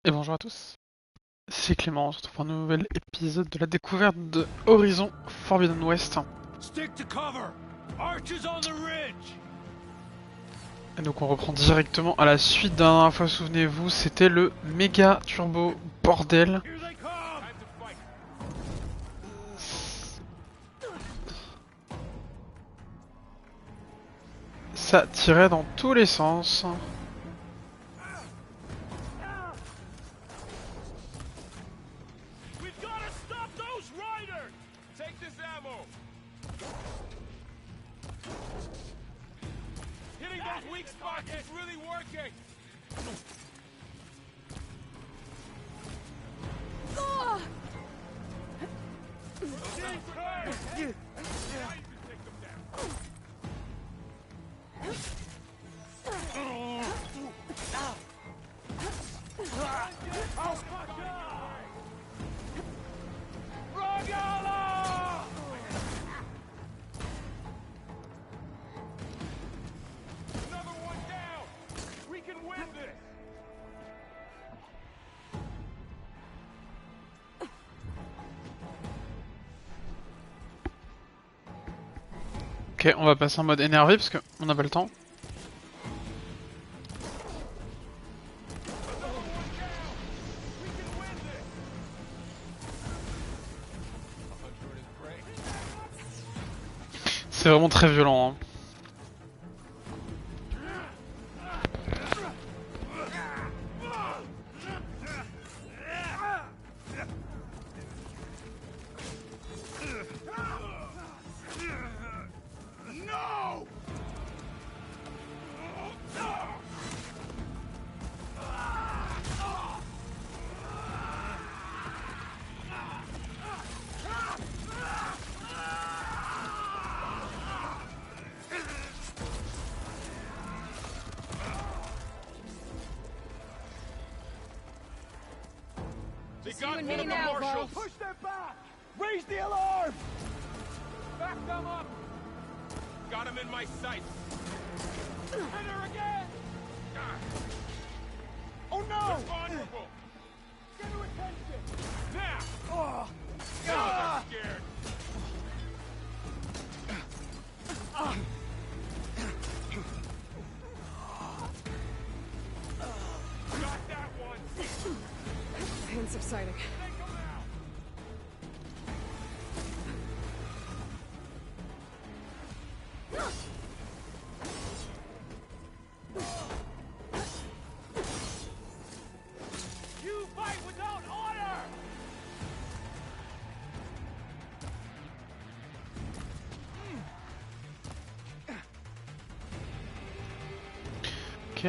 Et bonjour à tous, c'est Clément, on se retrouve pour un nouvel épisode de la découverte de Horizon Forbiden West. Stick to cover. Archers on the ridge. Et donc on reprend directement à la suite d'un dernière fois, souvenez-vous, c'était le méga turbo bordel. Here they come. Ça tirait dans tous les sens. We've got to stop those riders. Take this ammo. Hitting those weak spots is really working. Another one down. We can win this. Ok, on va passer en mode énervé parce qu'on n'a pas le temps. C'est vraiment très violent, hein. No! They Just got you and one me of the now, marshals. Bo. Push them back! Raise the alarm! Back them up! Got him in my sights. Hit her again! Oh no! They're vulnerable! Get her attention! Now! Oh! God, I'm scared! Got that one! Pain subsiding. Take him out! You fight without order! Ok.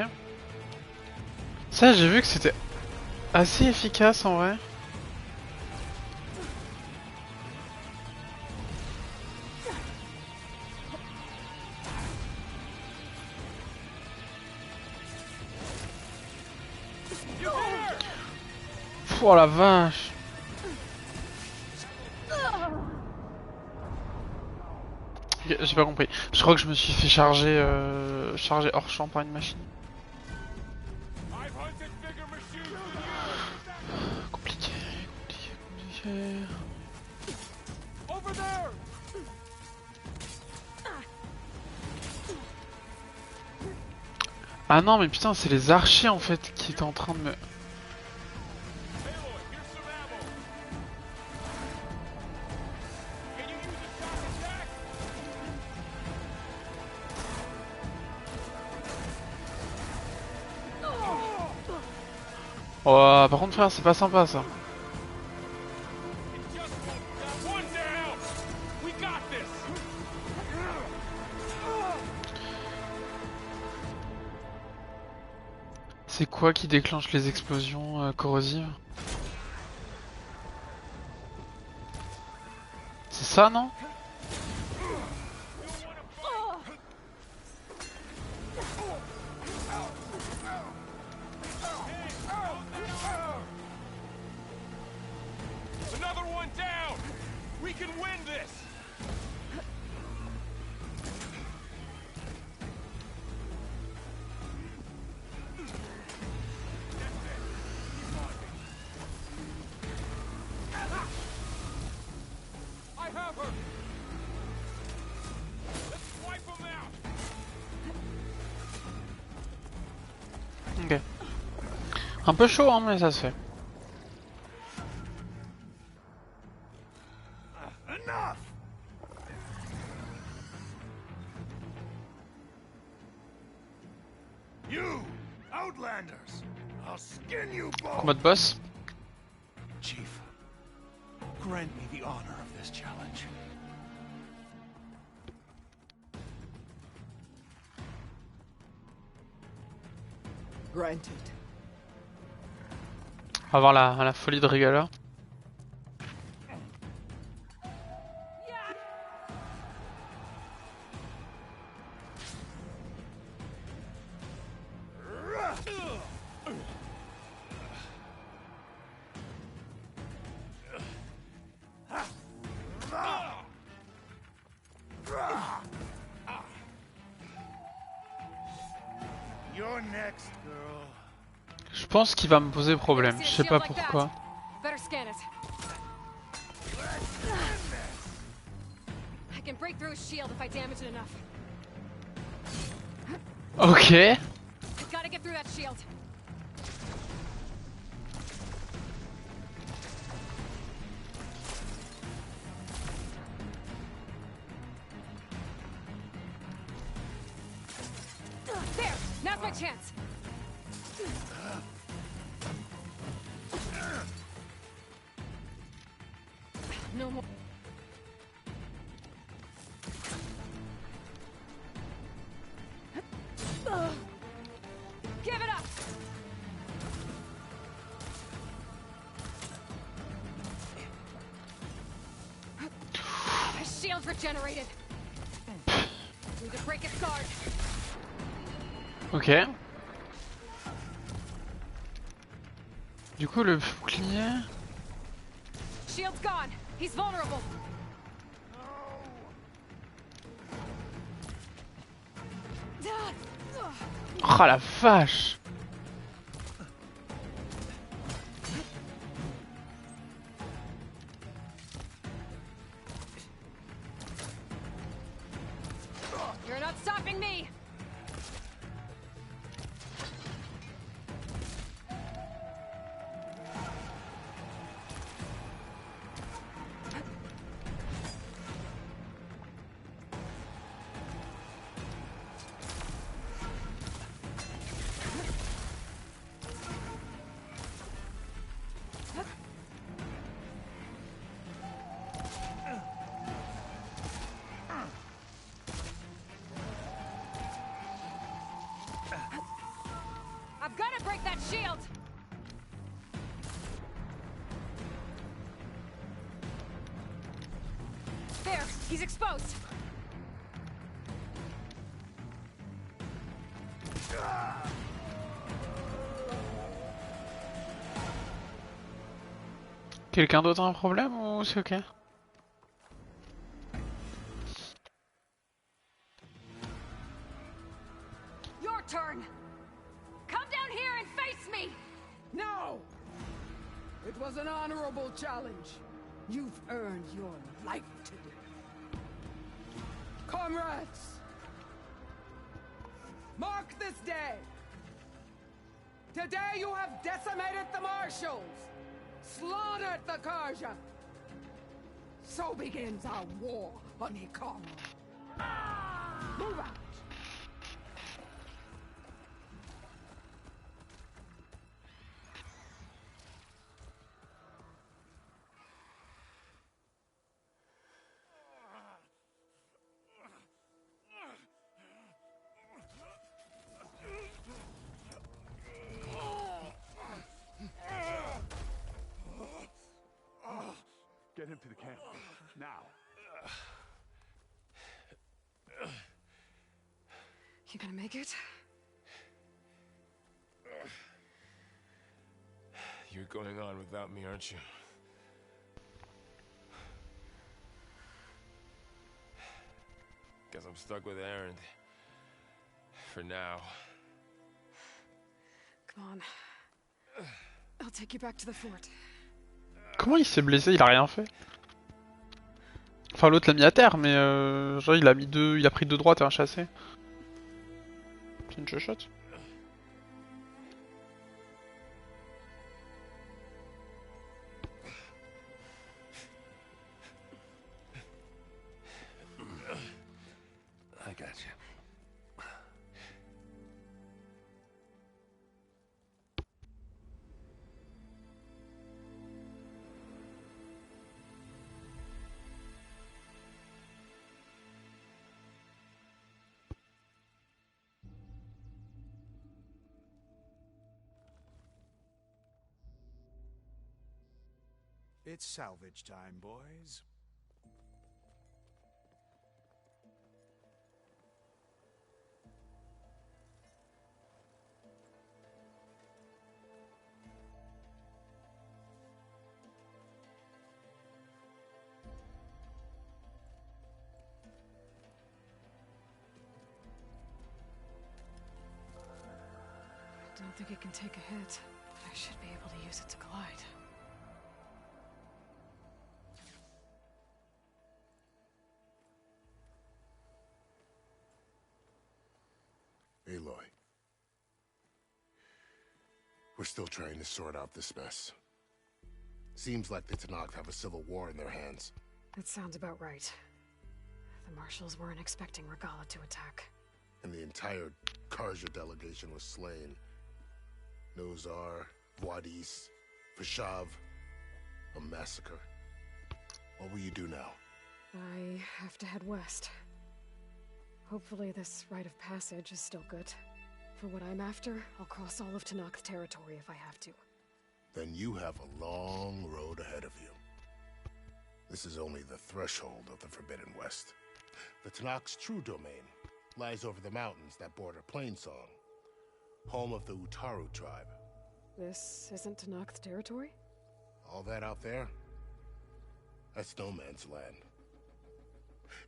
Ça, j'ai vu que c'était assez efficace en vrai. You hit her! Oh la vache. Ok, j'ai pas compris. Je crois que je me suis fait charger hors champ par une machine. I've hunted bigger machines than you! Compliqué, compliqué. Over there! Ah non mais putain, c'est les archers en fait qui étaient en train de me... Aloy, here's some ammo. Can you use a shock attack? Oh, par contre frère, c'est pas sympa ça. It just won't. One down. We got this. C'est quoi qui déclenche les explosions corrosives? C'est ça non? Another one down. We can win this. Un peu chaud, hein, mais ça se fait. Enough! You, Outlanders! I'll skin you both! Combat de boss. Chief, grant me the honor of this challenge. Granted. On va voir la folie de Régaleur. You're next, girl. Je pense qu'il va me poser problème, je sais pas pourquoi. Better scan it. I can break through his shield if I damage it enough. Ok. I gotta get through that shield. There! Now's my chance! No more. Give it up! His shield's regenerated. Need to break its guard. Ok. Du coup, le bouclier. Shield's gone. He's vulnerable. Oh la vache! You're not stopping me. I've got to break that shield. There, he's exposed. Quelqu'un d'autre a un problème ou c'est ok? Your turn. Come down here and face me. No! It was an honorable challenge. You've earned your life today. Comrades! Mark this day! Today you have decimated the Marshals! Slaughtered the Karja! So begins our war on Ikara. Move out! Get him to the camp. Now. You gonna make it? You're going on without me, aren't you? Guess I'm stuck with Aaron. For now. Come on. I'll take you back to the fort. Comment il s'est blessé? Il a rien fait. Enfin, l'autre l'a mis à terre, mais genre il a mis il a pris deux droites et un chassé. C'est une chuchote. It's salvage time, boys. I don't think it can take a hit, but I should be able to use it to glide. Aloy. We're still trying to sort out this mess. Seems like the Tenakth have a civil war in their hands. That sounds about right. The Marshals weren't expecting Regala to attack. And the entire Karja delegation was slain. Nozar, Wadis, Fashav. A massacre. What will you do now? I have to head west. Hopefully this rite of passage is still good. For what I'm after, I'll cross all of Tenakth territory if I have to. Then you have a long road ahead of you. This is only the threshold of the Forbidden West. The Tenakth's true domain lies over the mountains that border Plainsong, home of the Utaru tribe. This isn't Tenakth territory? All that out there? That's no man's land.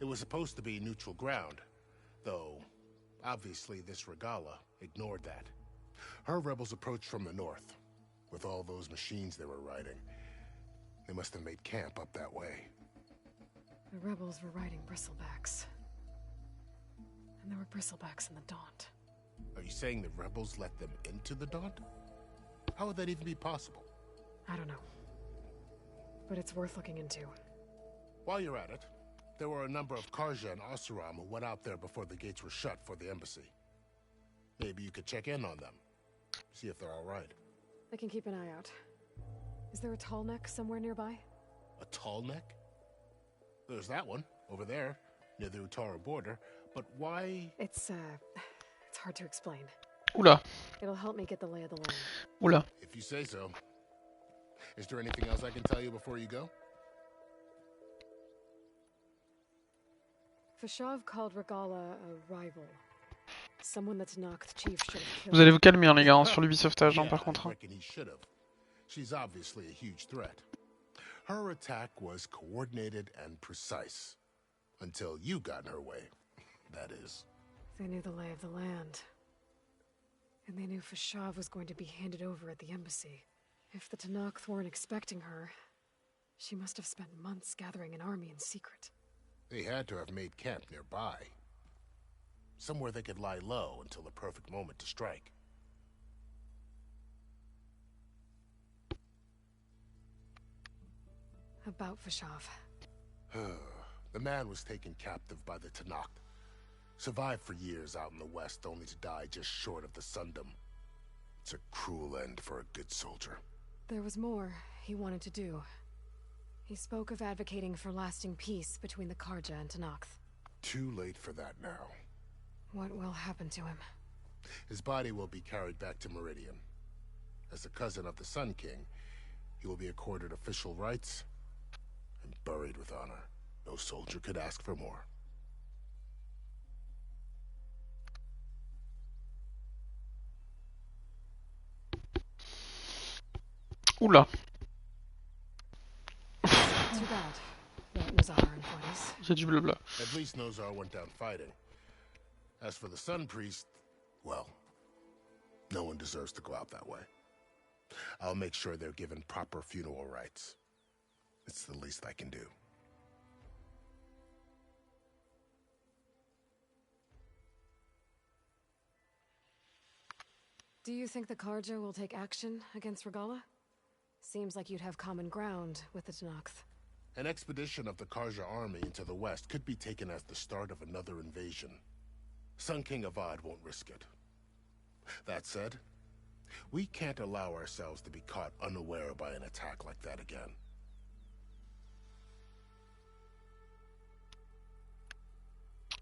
It was supposed to be neutral ground, though obviously this Regala ignored that. Her rebels approached from the north, with all those machines they were riding. They must have made camp up that way. The rebels were riding bristlebacks. And there were bristlebacks in the Daunt. Are you saying the rebels let them into the Daunt? How would that even be possible? I don't know. But it's worth looking into. While you're at it, there were a number of Karja and Oseram who went out there before the gates were shut for the embassy. Maybe you could check in on them. See if they're all right. I can keep an eye out. Is there a tall neck somewhere nearby? A tall neck? There's that one, over there, near the Utaru border. But why? It's hard to explain. Oula. It'll help me get the lay of the land. Oula. If you say so. Is there anything else I can tell you before you go? Fashav called Regala a rival. Someone that Tenakth chief should have killed. Vous allez vous calmer hein, les gars, hein, sur l'ubisoftage hein, Yeah, par contre. I Hein. reckon he should have. She's obviously a huge threat. Her attack was coordinated and precise. Until you got in her way, that is. They knew the lay of the land. And they knew Fashav was going to be handed over at the embassy. If the Tenakth weren't expecting her, she must have spent months gathering an army in secret. They had to have made camp nearby. Somewhere they could lie low until the perfect moment to strike. About Fashav. The man was taken captive by the Tenakth. Survived for years out in the west, only to die just short of the Sundom. It's a cruel end for a good soldier. There was more he wanted to do. He spoke of advocating for lasting peace between the Karja and Tenakth. Too late for that now. What will happen to him? His body will be carried back to Meridian. As a cousin of the Sun King, he will be accorded official rights and buried with honor. No soldier could ask for more. Oula. Too bad. That was our employees. Il y a du blabla. At least Nozar went down fighting. As for the Sun Priest, well, no one deserves to go out that way. I'll make sure they're given proper funeral rites. It's the least I can do. Do you think the Karja will take action against Regala? Seems like you'd have common ground with the Tenakth. An expedition of the Karja army into the west could be taken as the start of another invasion. Sun King Avad won't risk it. That said, we can't allow ourselves to be caught unaware by an attack like that again.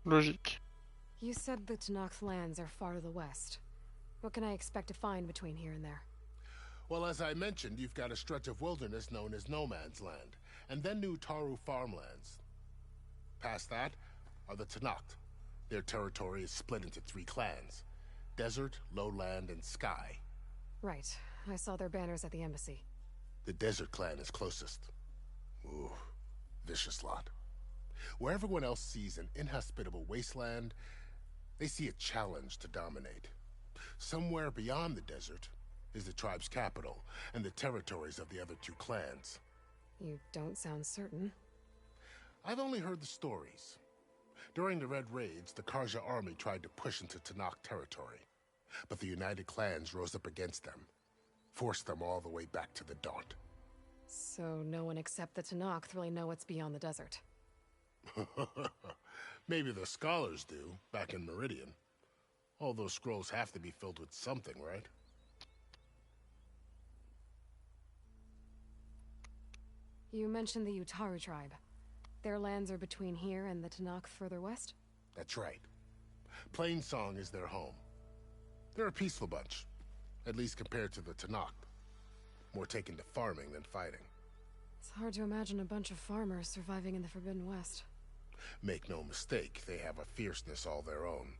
Logique. You said the Tenakth lands are far to the west. What can I expect to find between here and there? Well, as I mentioned, you've got a stretch of wilderness known as No Man's Land, and then New Taru farmlands. Past that are the Tanakh. Their territory is split into 3 clans: Desert, Lowland, and Sky. Right. I saw their banners at the embassy. The Desert clan is closest. Ooh, vicious lot. Where everyone else sees an inhospitable wasteland, they see a challenge to dominate. Somewhere beyond the desert is the tribe's capital and the territories of the other 2 clans. You don't sound certain. I've only heard the stories. During the Red Raids, the Karja army tried to push into Tanakh territory, but the United Clans rose up against them, forced them all the way back to the Daunt. So no one except the Tanakh really know what's beyond the desert. Maybe the scholars do, back in Meridian. All those scrolls have to be filled with something, right? You mentioned the Utaru tribe. Their lands are between here and the Tanakh further west? That's right. Plainsong is their home. They're a peaceful bunch, at least compared to the Tanakh. More taken to farming than fighting. It's hard to imagine a bunch of farmers surviving in the Forbidden West. Make no mistake, they have a fierceness all their own.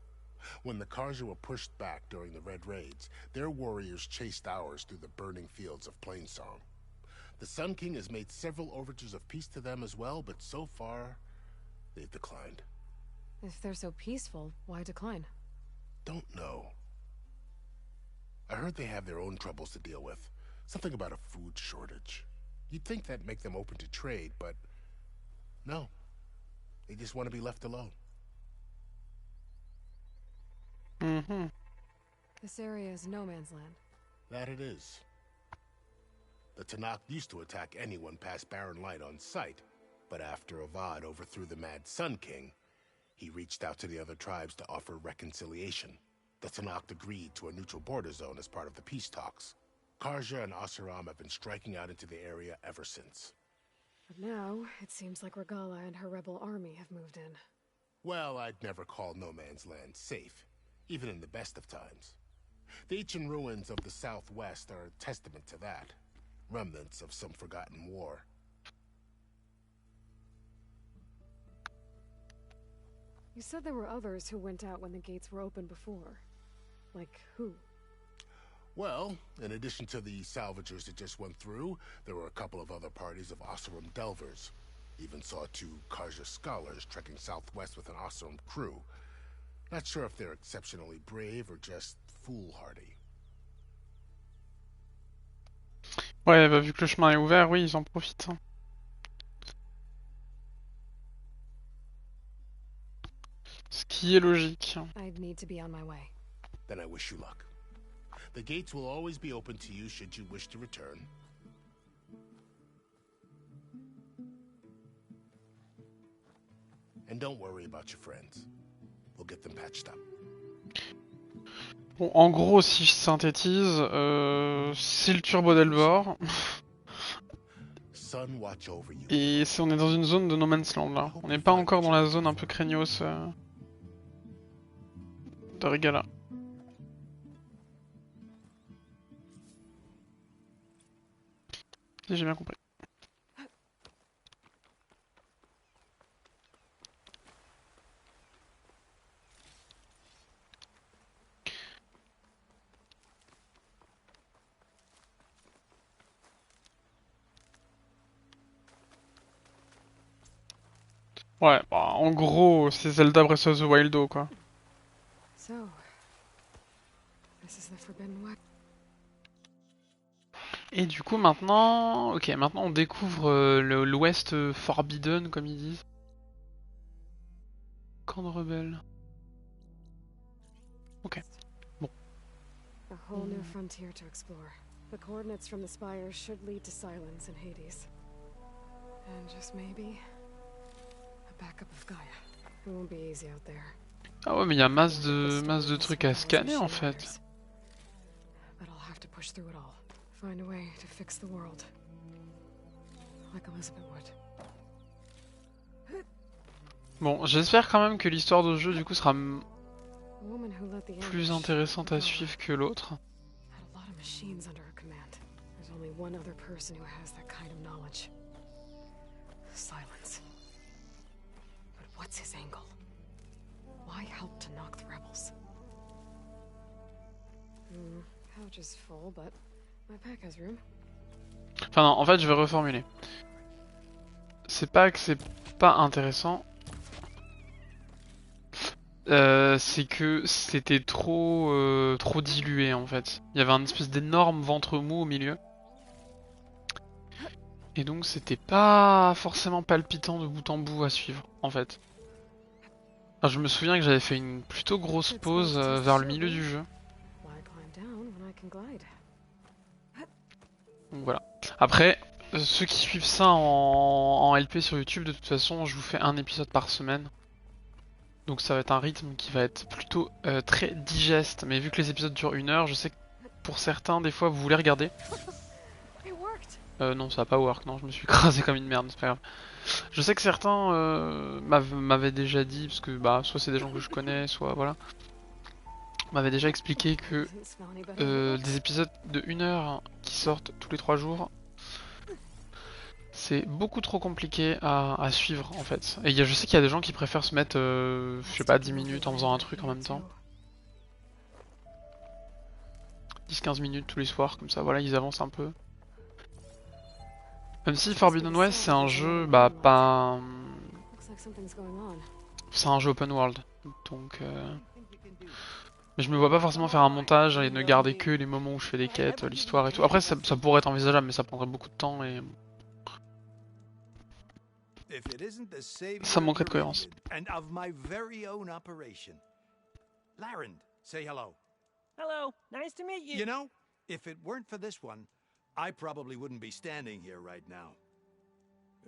When the Karja were pushed back during the Red Raids, their warriors chased ours through the burning fields of Plainsong. The Sun King has made several overtures of peace to them as well, but so far, they've declined. If they're so peaceful, why decline? Don't know. I heard they have their own troubles to deal with. Something about a food shortage. You'd think that'd make them open to trade, but no. They just want to be left alone. Mm-hmm. This area is no man's land. That it is. The Tanakh used to attack anyone past Barren Light on sight, but after Avad overthrew the Mad Sun King, he reached out to the other tribes to offer reconciliation. The Tanakh agreed to a neutral border zone as part of the peace talks. Karja and Asuram have been striking out into the area ever since. But now, it seems like Regala and her rebel army have moved in. Well, I'd never call No Man's Land safe, even in the best of times. The ancient ruins of the Southwest are a testament to that. Remnants of some forgotten war. You said there were others who went out when the gates were open before. Like who? Well, in addition to the salvagers that just went through, there were a couple of other parties of Oseram delvers. Even saw 2 Karja scholars trekking southwest with an Oseram crew. Not sure if they're exceptionally brave or just foolhardy. Ouais, bah vu que le chemin est ouvert, oui, ils en profitent. Hein. Ce qui est logique. I'd need to be on my way. Then I wish you luck. The gates will always be open to you should you wish to return. And don't worry about your friends. We'll get them patched up. Bon, en gros, si je synthétise, c'est le turbo d'Elvor. Sun watch over you. Et on est dans une zone de No Man's Land là. On n'est pas encore dans la zone un peu craignos de Regala. Si j'ai bien compris. Ouais, bah, en gros, c'est Zelda Breath of the Wild quoi. So, this is the Forbidden West. Et du coup maintenant, ok, maintenant on découvre l'Ouest Forbidden comme ils disent. Camp de rebelles. Ok, bon. A whole new frontier to explore. The coordinates from the spire should lead to silence in Hades. And just maybe, a backup of Gaia. It won't be easy out there. Ah ouais, mais il y a masse de trucs à scanner en fait. But I'll have to push through it all. Find a way to fix the world. Like Elizabeth would. Bon, j'espère quand même que l'histoire de ce jeu du coup sera A woman who led the plus ambush, intéressante à Regala, suivre que l'autre. had a lot of machines under her command. only one other person who has that kind of knowledge. Silence. But what's his angle? Why help to knock the rebels? Pouch is full, but my pack has room. Enfin non, en fait je vais reformuler. C'est pas que c'est pas intéressant. C'est que c'était trop dilué en fait. Il y avait un espèce d'énorme ventre mou au milieu. Et donc c'était pas forcément palpitant de bout en bout à suivre en fait. Enfin, je me souviens que j'avais fait une plutôt grosse pause vers le milieu du jeu. Donc voilà. Après, ceux qui suivent ça en LP sur YouTube, de toute façon, je vous fais un épisode par semaine. Donc ça va être un rythme qui va être plutôt très digeste. Mais vu que les épisodes durent 1 heure, je sais que pour certains, des fois, vous voulez regarder. Non, ça va pas work, non, je me suis écrasé comme une merde, c'est pas grave. Je sais que certains m'avaient déjà dit, parce que bah, soit c'est des gens que je connais, soit voilà. M'avaient déjà expliqué que des épisodes de 1 heure qui sortent tous les 3 jours, c'est beaucoup trop compliqué à suivre en fait. Et je sais qu'il y a des gens qui préfèrent se mettre, je sais pas, 10 minutes en faisant un truc en même temps. 10-15 minutes tous les soirs, comme ça, voilà, ils avancent un peu. Même si Forbiden West c'est un jeu, bah pas... C'est un jeu open world, donc... Mais je me vois pas forcément faire un montage et ne garder que les moments où je fais des quêtes, l'histoire et tout. Après ça pourrait être envisageable, mais ça prendrait beaucoup de temps et... Ça manquerait de cohérence. Larend, say hello. Hello, nice to meet you. You know, if it weren't for this one, I probably wouldn't be standing here right now.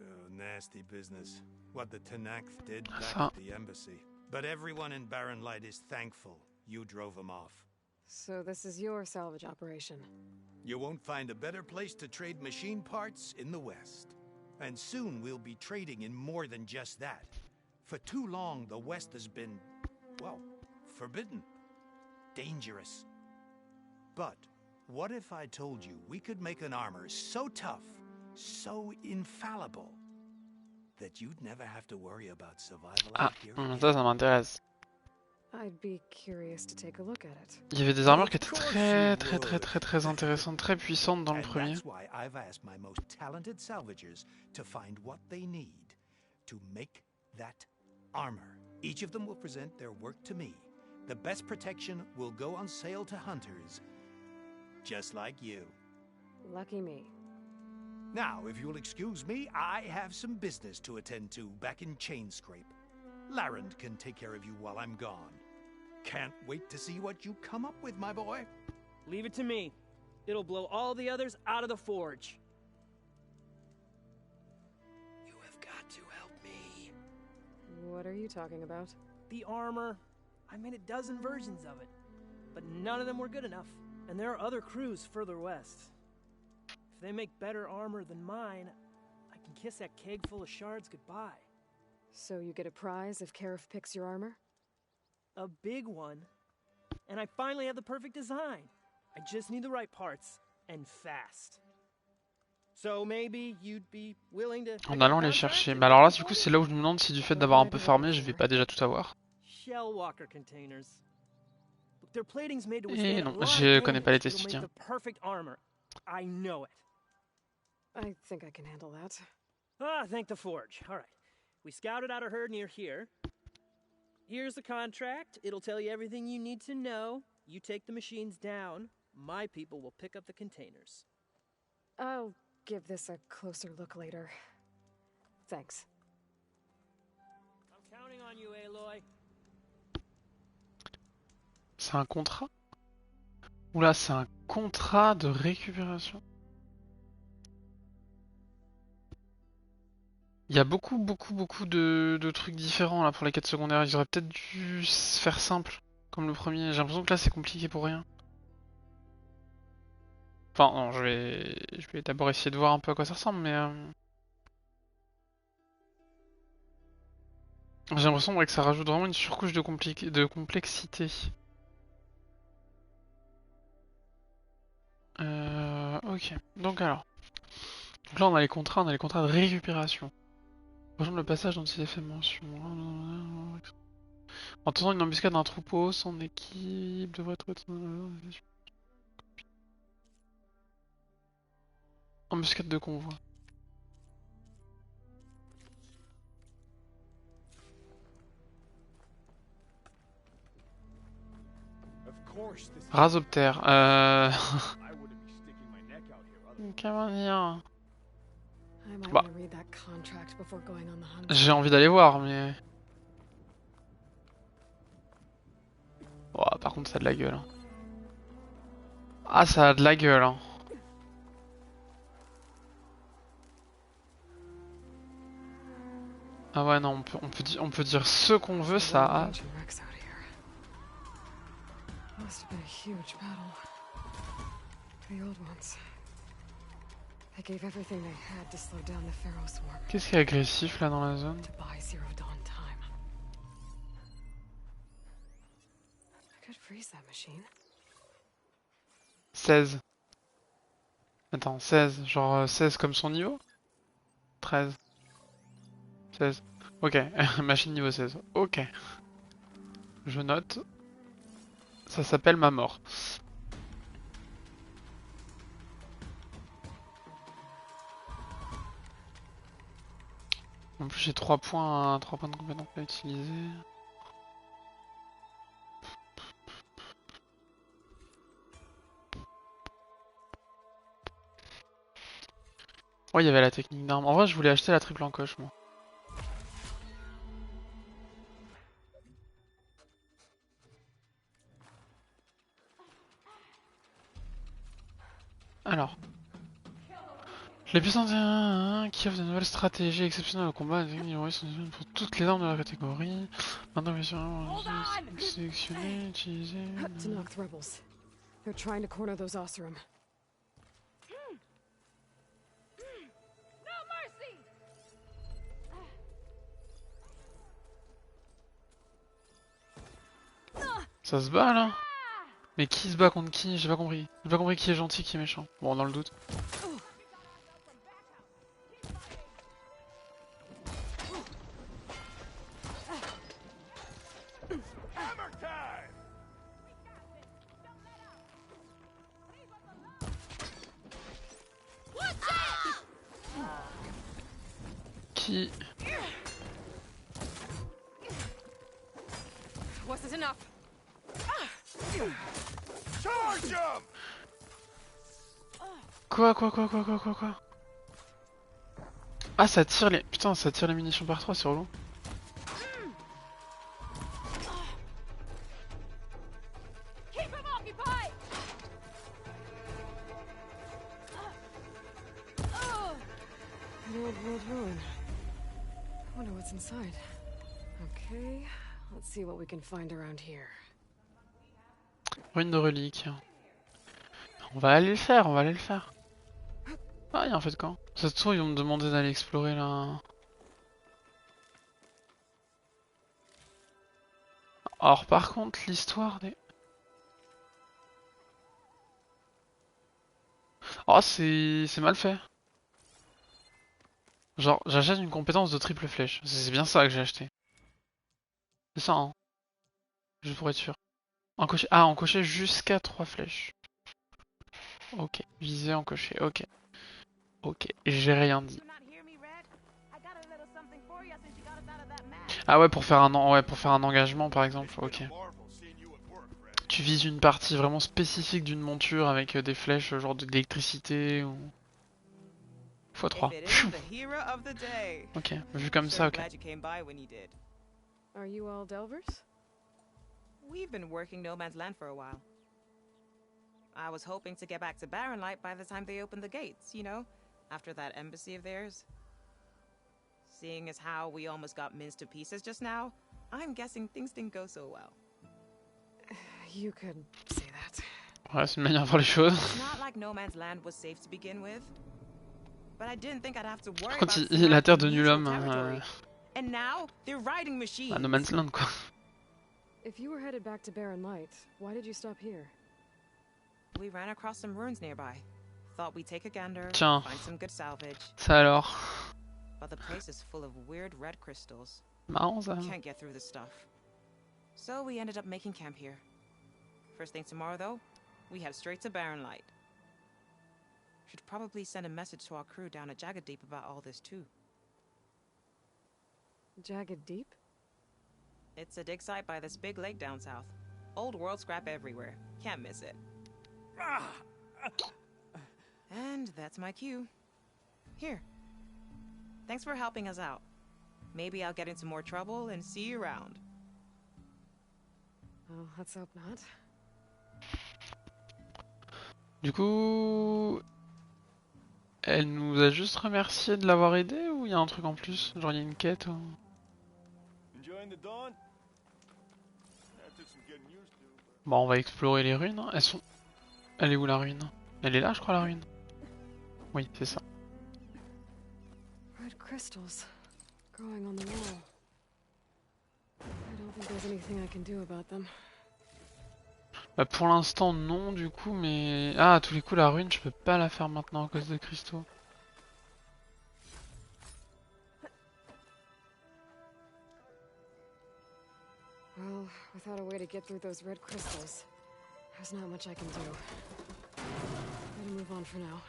Oh, nasty business. What the Tenakth did back at the embassy. But everyone in Barren Light is thankful you drove him off. So this is your salvage operation? You won't find a better place to trade machine parts in the West. And soon we'll be trading in more than just that. For too long, the West has been, well, forbidden. Dangerous. But what if I told you we could make an armor so tough, so infallible, that you'd never have to worry about survival out here again? Ça m'intéresse. I'd be curious to take a look at it. Il y avait des armures qui étaient très intéressantes, très puissantes dans le premier. That's why I've asked my most talented salvagers to find what they need to make that armor. Each of them will present their work to me. The best protection will go on sale to hunters, just like you. Lucky me. Now, if you'll excuse me, I have some business to attend to back in Chainscrape. Larend can take care of you while I'm gone. Can't wait to see what you come up with, my boy. Leave it to me. It'll blow all the others out of the forge. You have got to help me. What are you talking about? The armor. I made a dozen versions of it, but none of them were good enough. And there are other crews further west. If they make better armor than mine, I can kiss that keg full of shards goodbye. So you get a prize if Karif picks your armor? A big one. And I finally have the perfect design. I just need the right parts, and fast. So maybe you'd be willing to... En allant les chercher. Mais alors là, du coup, c'est là où je me demande si du fait d'avoir un peu farmé, je vais pas déjà tout avoir. Shellwalker containers. Look, their plating's made to Et withstand a non, lot je of connais pas les damage. It'll make testifiants. the perfect armor. I know it. I think I can handle that. Ah, thank the forge. All right. We scouted out a herd near here. Here's the contract. It'll tell you everything you need to know. You take the machines down. My people will pick up the containers. I'll give this a closer look later. Thanks. I'm counting on you, Aloy. C'est un contrat? Oula, c'est un contrat de récupération. Il y a beaucoup de trucs différents là pour les quêtes secondaires. Ils auraient peut-être dû se faire simple, comme le premier. J'ai l'impression que là c'est compliqué pour rien. Enfin, non, je vais d'abord essayer de voir un peu à quoi ça ressemble, mais... J'ai l'impression ouais, que ça rajoute vraiment une surcouche de complexité. Ok. Ok, donc alors. Donc là on a les contrats de récupération. Rejoindre le passage dont il est fait mention. En tenant une embuscade d'un troupeau, son équipe devrait être... Embuscade de convoi. Rasoptère. Comment dire? Bah, j'ai envie d'aller voir, mais... Oh, par contre, ça a de la gueule. Hein. Ah, ça a de la gueule. Hein. Ah ouais, non, on peut dire ce qu'on veut, ça a... Qu'est-ce qui est agressif là dans la zone? 16. Attends, 16. Genre 16 comme son niveau? 13. 16. Ok, machine niveau 16. Ok. Je note. Ça s'appelle ma mort. En plus j'ai 3 points de compétence à utiliser. Oh, il y avait la technique d'arme. En vrai, je voulais acheter la triple encoche, moi. Alors. Les puissants qui offrent de nouvelles stratégies exceptionnelles au combat sont pour toutes les armes de la catégorie. Maintenant, bien sûr, sélectionner, utiliser. They're trying to corner those Oseram. Ça se bat là? Mais qui se bat contre qui? J'ai pas compris. J'ai pas compris qui est gentil, qui est méchant. Bon, dans le doute. Qui... Wasn't enough. Quoi? Ah, ça tire les... Putain, ça tire les munitions par 3, c'est relou. I wonder what's inside. Okay, let's see what we can find around here. Ruine de relique. On va aller le faire, Ah, il y a un feu de camp. Ça se trouve, ils vont me demander d'aller explorer là. Alors, par contre, l'histoire des... Oh, c'est mal fait. Genre, j'achète une compétence de triple flèche. C'est bien ça que j'ai acheté. C'est ça, hein. Juste pour être sûr. Encocher... Ah, encocher jusqu'à 3 flèches. Ok. Viser, encocher. Ok. Ok. J'ai rien dit. Ah ouais, pour faire un engagement, par exemple. Ok. Tu vises une partie vraiment spécifique d'une monture avec des flèches, genre d'électricité ou... x3. Ok, vu comme ça, ok. Are you all Delvers? We've been working No Man's Land for a while. I was hoping to get back to Barren Light by the time they opened the gates, you know, after that embassy of theirs. Seeing as how we almost got minced to pieces just now, I'm guessing things didn't go so well. You could say that. Ouais, c'est une manière de voir les choses. It's not like No Man's Land was safe to begin with. But I didn't think I'd have to worry Par contre, about la terre de nul neutral homme. territory. And now they're riding machines. Bah, No Man's Land, quoi. If you were headed back to Barren Light, why did you stop here? We ran across some ruins nearby. thought we'd take a gander, Tiens, find some good salvage. ça alors. But the place is full of weird red crystals. Marrant ça. Can't get through the stuff. So we ended up making camp here. First thing tomorrow, though, we head straight to Barren Light. Should probably send a message to our crew down at Jagged Deep about all this too. Jagged Deep? It's a dig site by this big lake down south. Old world scrap everywhere. Can't miss it. And that's my cue. Here. Thanks for helping us out. Maybe I'll get into more trouble and see you around. Well, let's hope not. Du coup, elle nous a juste remercié de l'avoir aidé ou il y a un truc en plus? Genre il y a une quête ou... Bon, on va explorer les ruines. Elles sont... Elle est où la ruine? Elle est là, je crois, la ruine. Oui, c'est ça. Red crystals growing on the wall. I don't think there's anything I can do about them. Bah pour l'instant non du coup, mais... Ah, à tous les coups la ruine je peux pas la faire maintenant à cause des cristaux. Well, without a way to get through those red crystals, there's not much I can do. Better move on for now.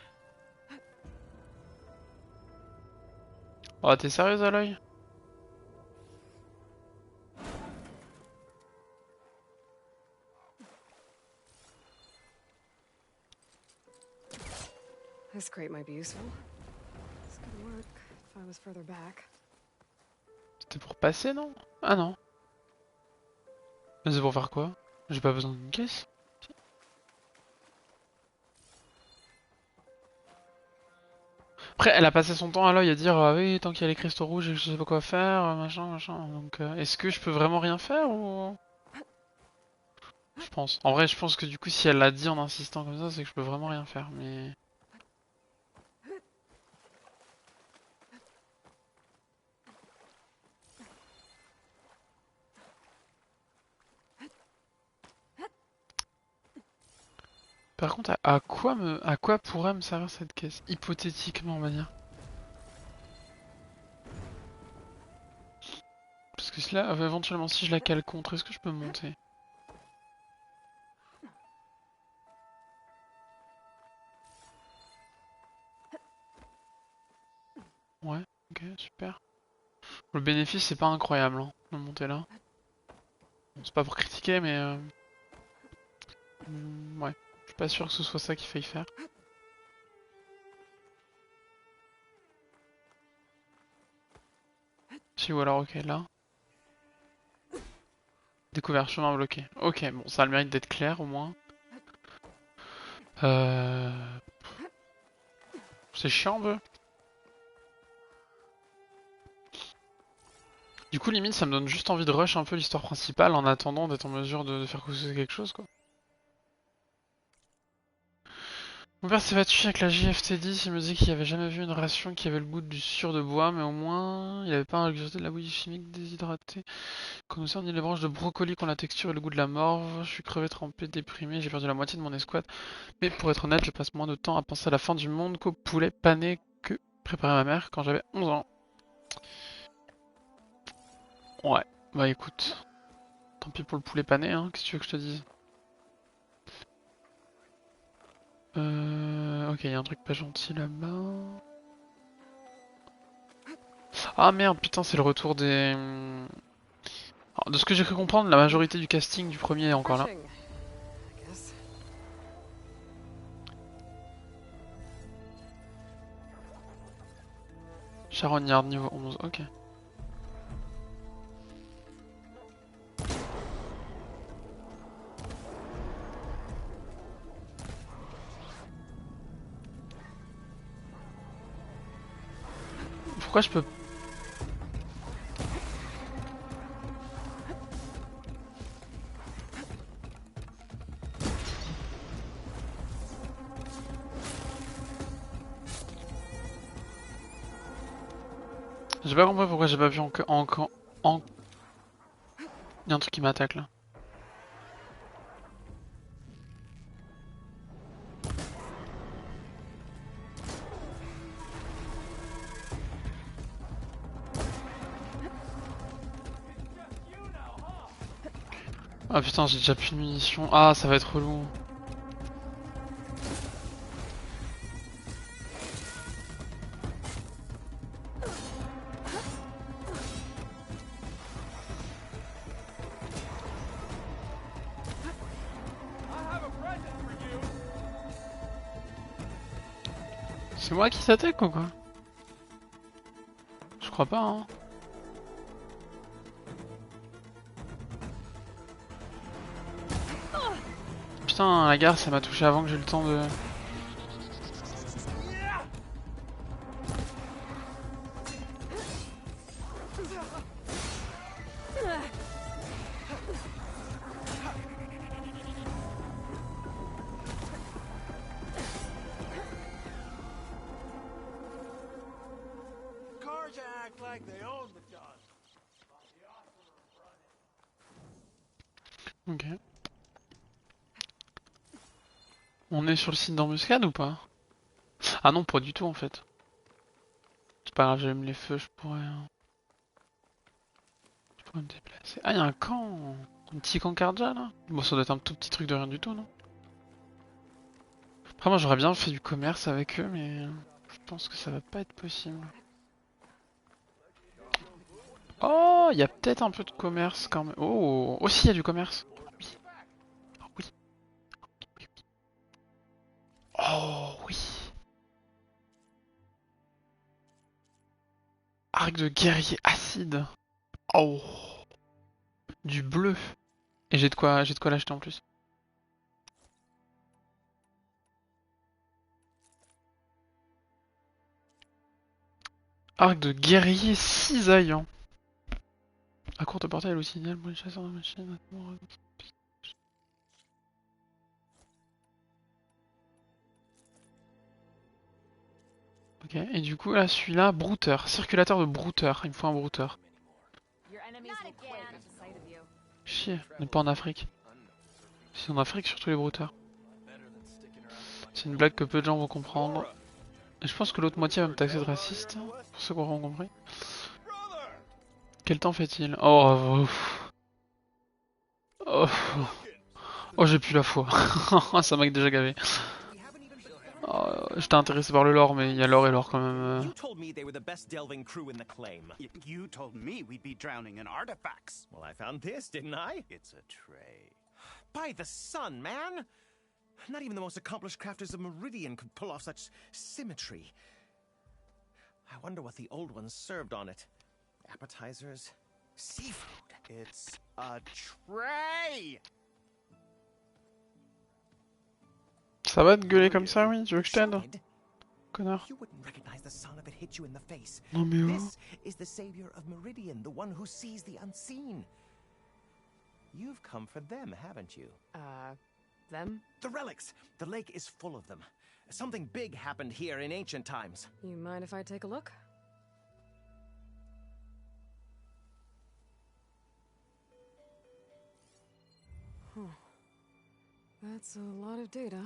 Oh, t'es sérieuse à l'œil? This crate might be useful. This could work if I was further back. C'était pour passer, non? Ah non. Mais c'est pour faire quoi? J'ai pas besoin d'une caisse. Après, elle a passé son temps à l'œil à dire ah oui, tant qu'il y a les cristaux rouges et que je sais pas quoi faire, machin, machin. Donc, est-ce que je peux vraiment rien faire ou... Je pense. En vrai, je pense que du coup, si elle l'a dit en insistant comme ça, c'est que je peux vraiment rien faire, mais... Par contre, à quoi pourrait me servir cette caisse? Hypothétiquement, on va dire. Parce que là, éventuellement, si je la cale contre, est-ce que je peux monter? Ouais, ok, super. Le bénéfice, c'est pas incroyable, hein, de monter là. Bon, c'est pas pour critiquer, mais... ouais, je suis pas sûr que ce soit ça qu'il faille faire. Si, ou alors, ok, là. Découvert, chemin bloqué. Ok, bon, ça a le mérite d'être clair, au moins. C'est chiant, un peu. Du coup, limite, ça me donne juste envie de rush un peu l'histoire principale en attendant d'être en mesure de faire quelque chose, quoi. Mon père s'est battu avec la JFT10, il me dit qu'il avait jamais vu une ration qui avait le goût du sur de bois, mais au moins, il avait pas ingurgité de la bouillie chimique déshydratée. Comme ça, on dit les branches de brocoli qui ont la texture et le goût de la morve. Je suis crevé, trempé, déprimé, j'ai perdu la moitié de mon escouade. Mais pour être honnête, je passe moins de temps à penser à la fin du monde qu'au poulet pané que préparait ma mère quand j'avais 11 ans. Ouais, bah écoute, tant pis pour le poulet pané, hein, qu'est-ce que tu veux que je te dise? Ok, y a un truc pas gentil là-bas. Ah merde, putain, c'est le retour des... Alors, de ce que j'ai cru comprendre, la majorité du casting du premier est encore là. Charognard niveau 11, ok. Pourquoi je peux... J'ai pas compris pourquoi j'ai pas vu en... Il y a un truc qui m'attaque là. Ah putain, j'ai déjà plus de munitions. Ah, ça va être relou. C'est moi qui s'attaque ou quoi? Je crois pas, hein. Putain, la gare, ça m'a touché avant que j'ai eu le temps de... Ok. On est sur le site d'embuscade ou pas? Ah non, pas du tout en fait. C'est pas grave, j'allume les feux, je pourrais me déplacer. Ah, y'a un camp! Un petit camp cardia là? Bon, ça doit être un tout petit truc de rien du tout, non? Après, moi j'aurais bien fait du commerce avec eux, mais je pense que ça va pas être possible. Oh, il y a peut-être un peu de commerce quand même. Oh, aussi il y a du commerce. Oui. Oh, oui. Oui, oui. Oh oui. Arc de guerrier acide. Oh. Du bleu. Et j'ai de quoi l'acheter en plus. Arc de guerrier cisaillant. À courte portée, elle aussi signale pour les chasseurs de machines. Ok, et du coup là, celui-là, brouteur. Circulateur de brouteur. Il me faut un brouteur. Chier, on n'est pas en Afrique. C'est en Afrique, surtout les brouteurs. C'est une blague que peu de gens vont comprendre. Et je pense que l'autre moitié va me taxer de raciste. Pour ceux qui auront compris. Quel temps fait-il? Oh, oh, oh, j'ai plus la foi. Ça m'a déjà gavé. Oh, j'étais intéressé par le lore, mais il y a l'or et l'or quand même. You told me they were the best delving crew in the claim. You told me we'd be drowning in artifacts. Well, I found this, didn't I? It's a tray. By the sun, man! Not even the most accomplished crafters of Meridian could pull off such symmetry. I wonder what the old ones served on it. Appetizers? Seafood? It's a tray! Ça va te gueuler comme ça, oui? Tu veux que je t'aide? Connard. You wouldn't recognize the sun if it hit you in the face. Non mais oh. This is the savior of Meridian, the one who sees the unseen. You've come for them, haven't you? Them? The relics! The lake is full of them. Something big happened here in ancient times. You mind if I take a look? Huh. That's a lot of data.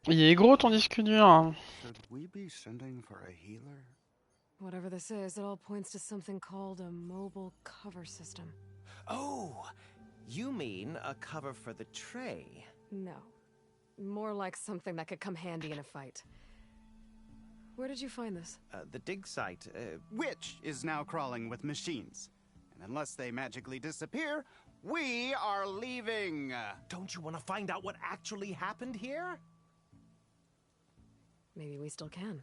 Il est gros ton disque dur. Should we be sending for a healer? Whatever this is, it all points to something called a mobile cover system. Oh, you mean a cover for the tray? No. More like something that could come handy in a fight. Where did you find this? The dig site, Which is now crawling with machines. And unless they magically disappear, we are leaving! Don't you want to find out what actually happened here? Maybe we still can.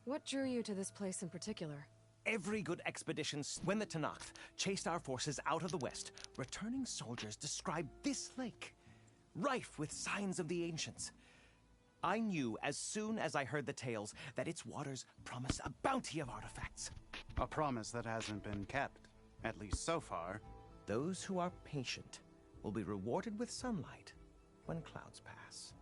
What drew you to this place in particular? Every good expedition, when the Tanakh chased our forces out of the west, returning soldiers described this lake, rife with signs of the ancients. I knew as soon as I heard the tales that its waters promise a bounty of artifacts. A promise that hasn't been kept, at least so far. Those who are patient will be rewarded with sunlight when clouds pass.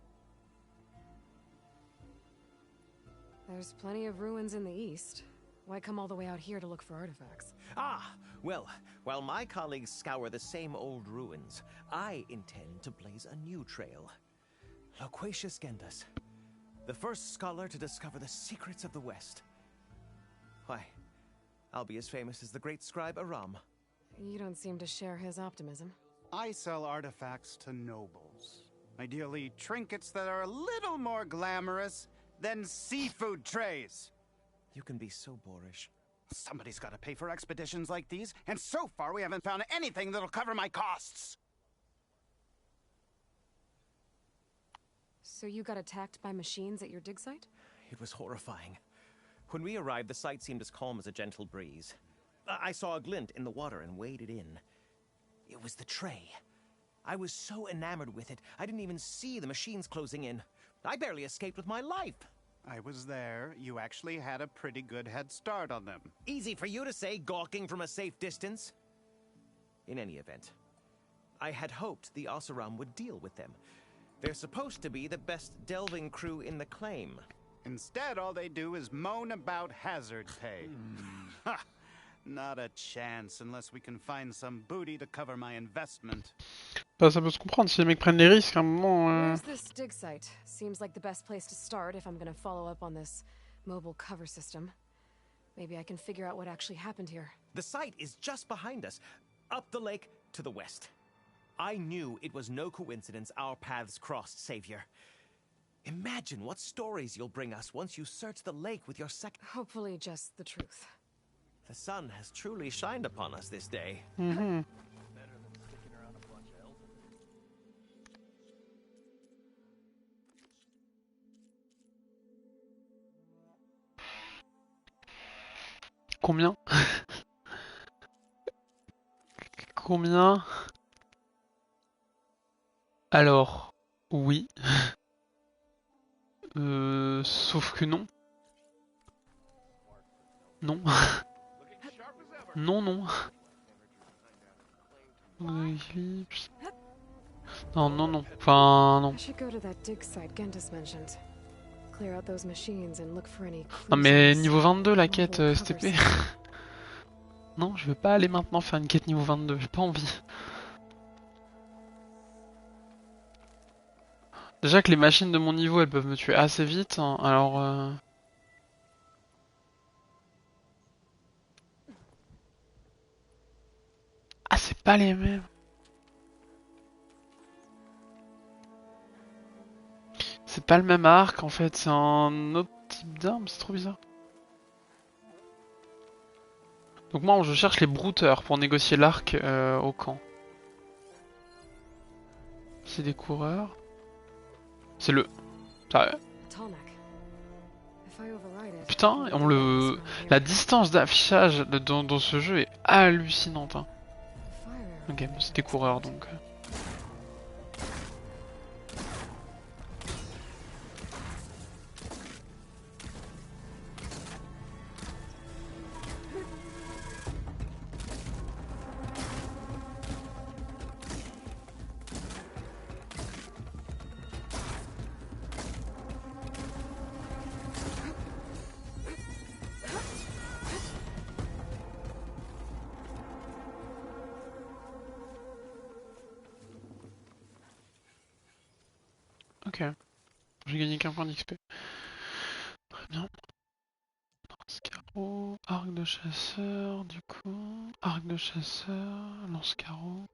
There's plenty of ruins in the east. Why come all the way out here to look for artifacts? Ah, well, while my colleagues scour the same old ruins, I intend to blaze a new trail. Loquacious Gendas, the first scholar to discover the secrets of the West. Why, I'll be as famous as the great scribe Aram. You don't seem to share his optimism. I sell artifacts to nobles. Ideally, trinkets that are a little more glamorous than seafood trays. You can be so boorish. Somebody's got to pay for expeditions like these, and so far we haven't found anything that'll cover my costs. So you got attacked by machines at your dig site? It was horrifying. When we arrived, the site seemed as calm as a gentle breeze. I saw a glint in the water and waded in. It was the tray. I was so enamored with it, I didn't even see the machines closing in. I barely escaped with my life. I was there. You actually had a pretty good head start on them. Easy for you to say, gawking from a safe distance. In any event, I had hoped the Oseram would deal with them. They're supposed to be the best delving crew in the claim. Instead, all they do is moan about hazard pay. Ha! Not a chance unless we can find some booty to cover my investment. Bah ça peut se comprendre, si les mecs prennent des risques à un moment... Where's this dig site? Seems like the best place to start if I'm gonna follow up on this mobile cover system. Maybe I can figure out what actually happened here. The site is just behind us, up the lake to the west. I knew it was no coincidence our paths crossed, Savior. Imagine what stories you'll bring us once you search the lake with your second... Hopefully just the truth. The sun has truly shined upon us this day. Mhm. Combien? Combien? Alors, oui. Sauf que non. Non. Non, non. Non, non, non. Enfin, non. I should go to that dig site Gentis mentioned. Clear out those machines and look for any Non mais clues. niveau 22 la quête STP. Non, je veux pas aller maintenant faire une quête niveau 22, j'ai pas envie. Déjà que les machines de mon niveau elles peuvent me tuer assez vite, hein, alors... Ah c'est pas les mêmes. C'est pas le même arc en fait, c'est un autre type d'arme, c'est trop bizarre. Donc moi je cherche les brouteurs pour négocier l'arc au camp. C'est des coureurs. C'est le... Ça... Putain, la distance d'affichage dans ce jeu est hallucinante. Hein. Ok, bon, c'est des coureurs donc... Ok, j'ai gagné qu'un point d'XP. Très bien. Lance-carreau, arc de chasseur, du coup. Arc de chasseur, lance-carreau.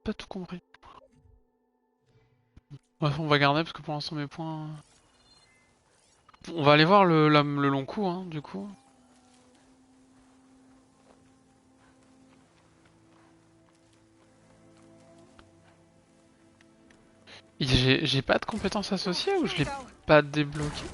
Pas tout compris. Ouais, on va garder parce que pour l'instant mes points... On va aller voir le long coup, hein, du coup. J'ai pas de compétences associées ou je l'ai pas débloqué?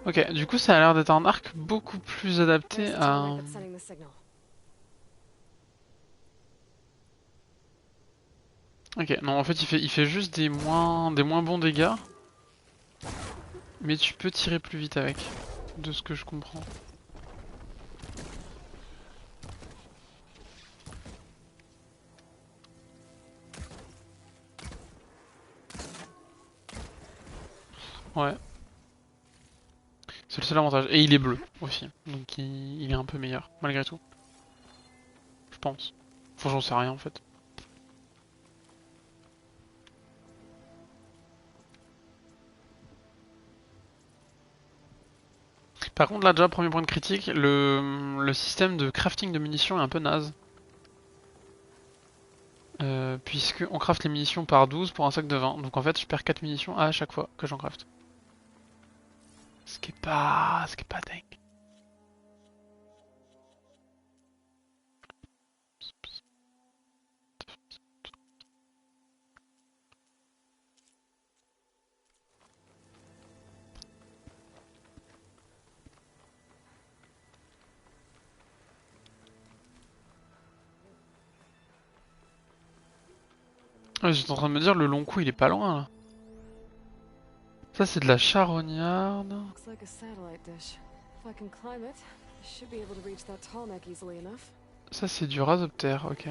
Ok, du coup ça a l'air d'être un arc beaucoup plus adapté à... Ok, non en fait il fait juste des moins bons dégâts. Mais tu peux tirer plus vite avec, de ce que je comprends. Ouais. C'est le seul avantage. Et il est bleu aussi. Donc il est un peu meilleur, malgré tout. Je pense. Enfin, j'en sais rien en fait. Par contre, là, déjà, premier point de critique, le système de crafting de munitions est un peu naze. Puisque on craft les munitions par 12 pour un sac de 20. Donc en fait, je perds 4 munitions à chaque fois que j'en craft. Ce qui est pas dingue. Ouais, j'étais en train de me dire, le long coup, il est pas loin là. Ça, c'est de la charognarde. Looks like a satellite dish. If I can climb it, I should be able to reach that tall neck easily enough. Ça, c'est du rasoptère, ok.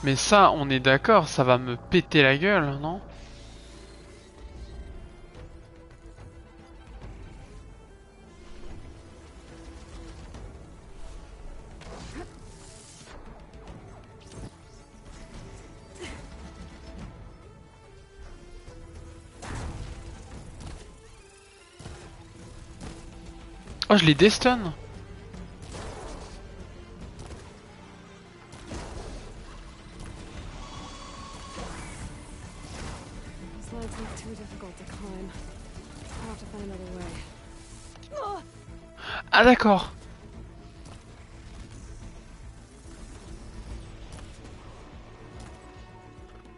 Mais ça, on est d'accord, ça va me péter la gueule, non? Oh, je les destun. These lights look too difficult to climb. I'll have to find another way. Ah d'accord.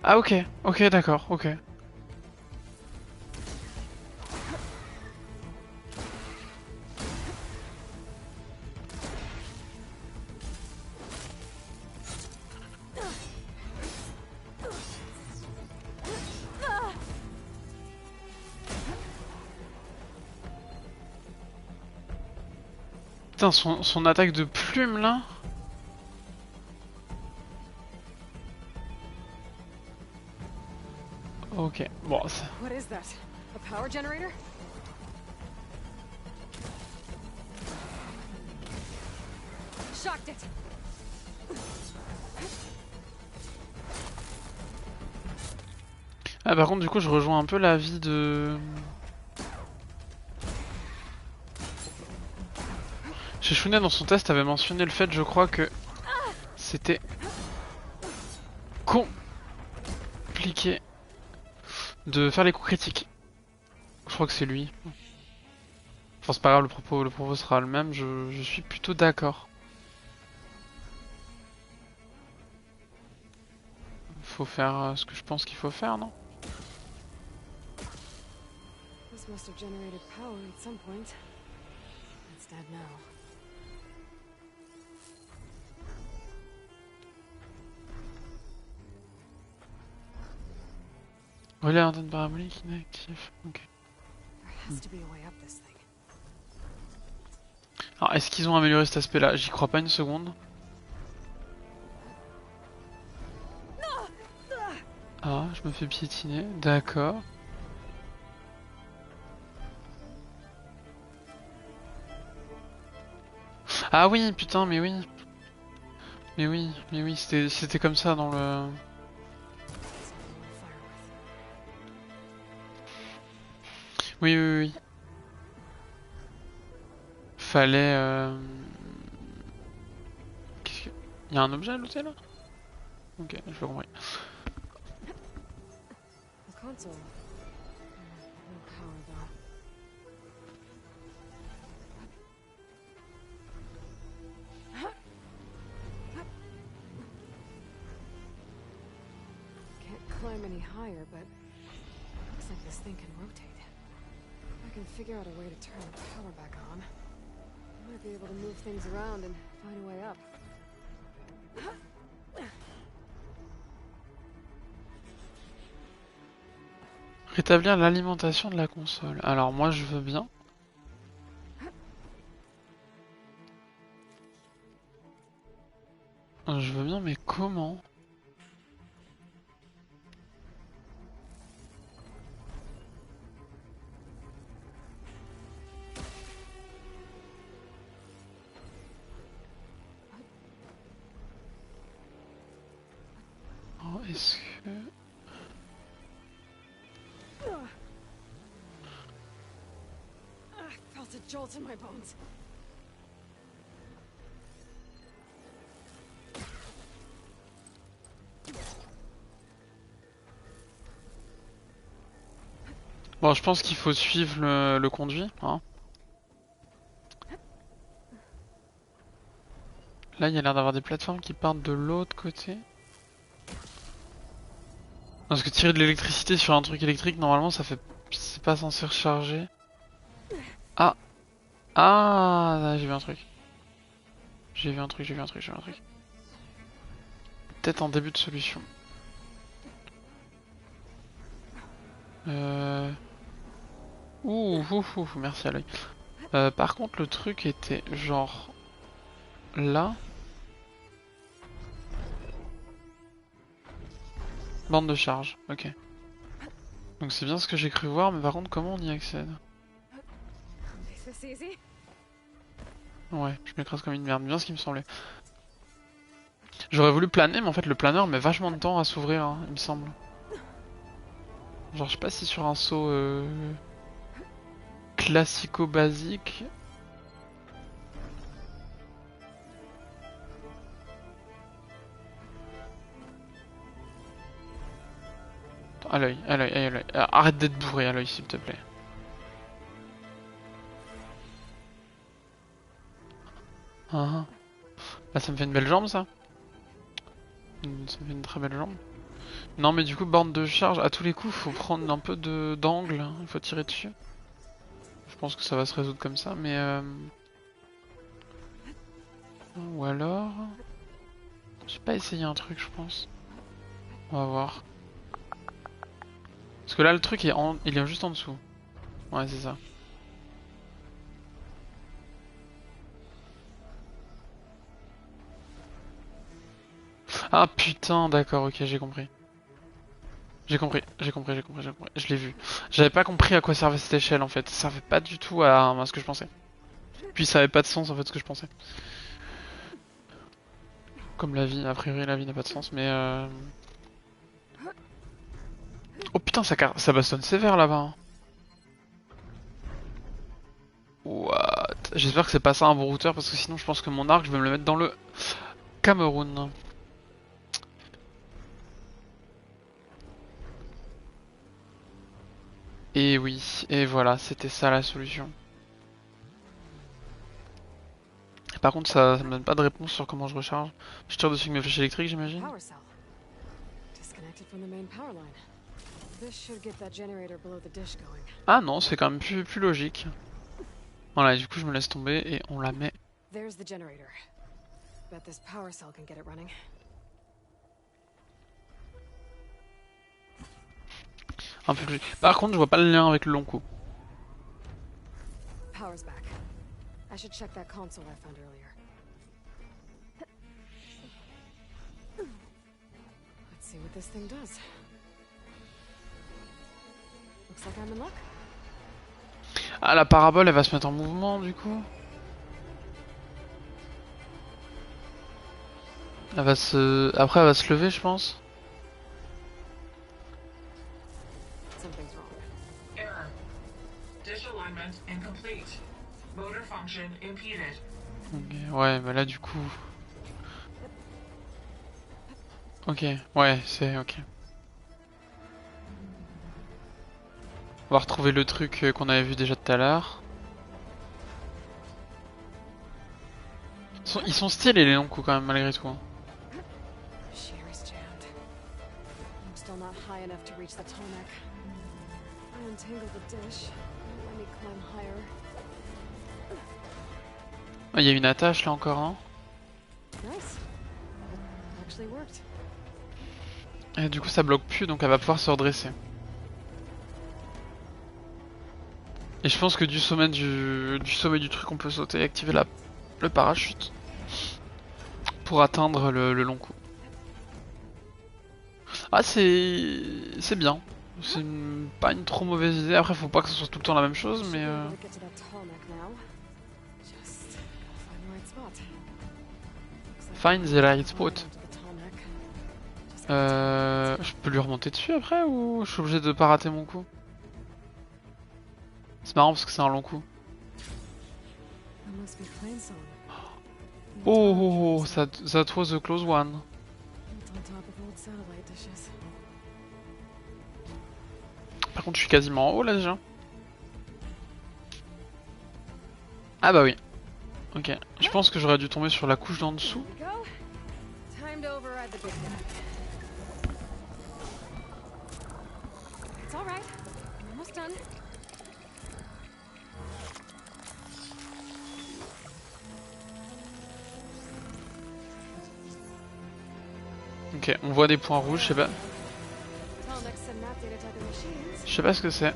Ah ok, ok d'accord, ok. Putain, son attaque de plume là. Ok, bon. What is that? A power generator? Shocked it. Ah par contre du coup je rejoins un peu l'avis de... Chez Shune dans son test avait mentionné le fait je crois que c'était compliqué de faire les coups critiques. Je crois que c'est lui. Enfin c'est pas grave, le propos sera le même, je suis plutôt d'accord. Faut faire ce que je pense qu'il faut faire, non? This must have generated power at some point. It's dead now. Relais antenne parabolique inactif. Ok. There has to be a way up this thing. Alors est-ce qu'ils ont amélioré cet aspect là? J'y crois pas une seconde. Ah, je me fais piétiner, d'accord. Ah oui, putain, mais oui. Mais oui, c'était comme ça dans le... Oui. Fallait... Il y a un objet à looter là? Ok, je vais compris. A console. No power though. Can't climb any higher, but looks like this thing can rotate. If I can figure out a way to turn the power back on, I might be able to move things around and find a way up. Rétablir l'alimentation de la console. Alors moi je veux bien. Je veux bien, mais comment? Oh, est-ce que... I felt a jolt in my bones. Bon, je pense qu'il faut suivre le conduit, hein. Là, il y a l'air d'avoir des plateformes qui partent de l'autre côté. Parce que tirer de l'électricité sur un truc électrique, normalement, ça fait... C'est pas censé recharger. Ah! Ah! J'ai vu un truc. J'ai vu un truc. Peut-être en début de solution. Ouh, merci à l'œil. Par contre, le truc était genre... Là. Bande de charge, ok. Donc c'est bien ce que j'ai cru voir, mais par contre, comment on y accède? Ouais, je m'écrase comme une merde, bien ce qui me semblait. J'aurais voulu planer, mais en fait le planeur met vachement de temps à s'ouvrir, hein, il me semble. Genre je sais pas si sur un saut classico-basique... À l'œil. Arrête d'être bourré à l'œil s'il te plaît. Ah. Là ça me fait une belle jambe ça. Ça me fait une très belle jambe. Non mais du coup borne de charge, à tous les coups faut prendre un peu d'angle, il faut tirer dessus. Je pense que ça va se résoudre comme ça, mais ou alors... J'ai pas essayé un truc je pense. On va voir. Parce que là le truc il est juste en dessous. Ouais c'est ça. Ah putain d'accord, ok j'ai compris. J'ai compris. Je l'ai vu. J'avais pas compris à quoi servait cette échelle en fait. Ça servait pas du tout à ce que je pensais. Puis ça avait pas de sens en fait ce que je pensais. Comme la vie, a priori la vie n'a pas de sens, mais oh putain, ça bastonne sévère là-bas. Hein. What? J'espère que c'est pas ça un bon routeur parce que sinon je pense que mon arc je vais me le mettre dans le Cameroun. Et oui, et voilà, c'était ça la solution. Par contre, ça me donne pas de réponse sur comment je recharge. Je tire dessus avec mes flèches électriques, j'imagine. Ah non, c'est quand même plus logique. Voilà, et du coup, je me laisse tomber et on la met. Un peu plus. Par contre, je vois pas le lien avec le long coup. I should check that console I found earlier. Let's see what this thing does. Looks like I'm in luck. Ah, la parabole, elle va se mettre en mouvement, du coup. Elle va se... Après, elle va se lever, je pense. Something's wrong. Error. Dish alignment incomplete. Motor function impeded. Okay, ouais, bah là, du coup... Ok, ouais, c'est ok. On va retrouver le truc qu'on avait vu déjà tout à l'heure. Ils sont stylés les longs coups quand même malgré tout. Hein. Il y a une attache là encore, hein. Et du coup ça bloque plus donc elle va pouvoir se redresser. Et je pense que du sommet du truc, on peut sauter et activer le parachute pour atteindre le long coup. Ah, c'est bien. C'est pas une trop mauvaise idée. Après, faut pas que ce soit tout le temps la même chose, mais find the right spot. Je peux lui remonter dessus après ou je suis obligé de pas rater mon coup? C'est marrant parce que c'est un long coup. Oh, that was a close one. Par contre, je suis quasiment en haut là déjà. Ah bah oui. Ok. Je pense que j'aurais dû tomber sur la couche d'en dessous. Ok, on voit des points rouges, je sais pas. Je sais pas ce que c'est.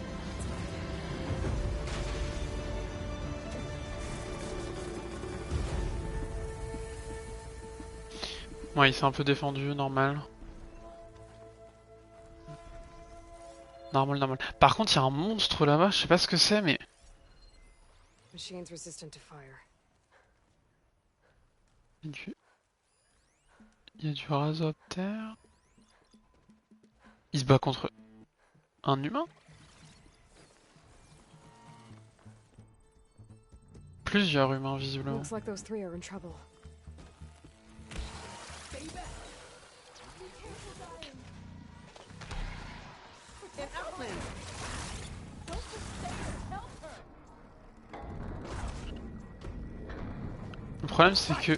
Ouais, il s'est un peu défendu, normal. Normal. Par contre, il y a un monstre là-bas, je sais pas ce que c'est, mais... Il y a du rasoptère. Il se bat contre un humain? Plusieurs humains, visiblement. Le problème, c'est que...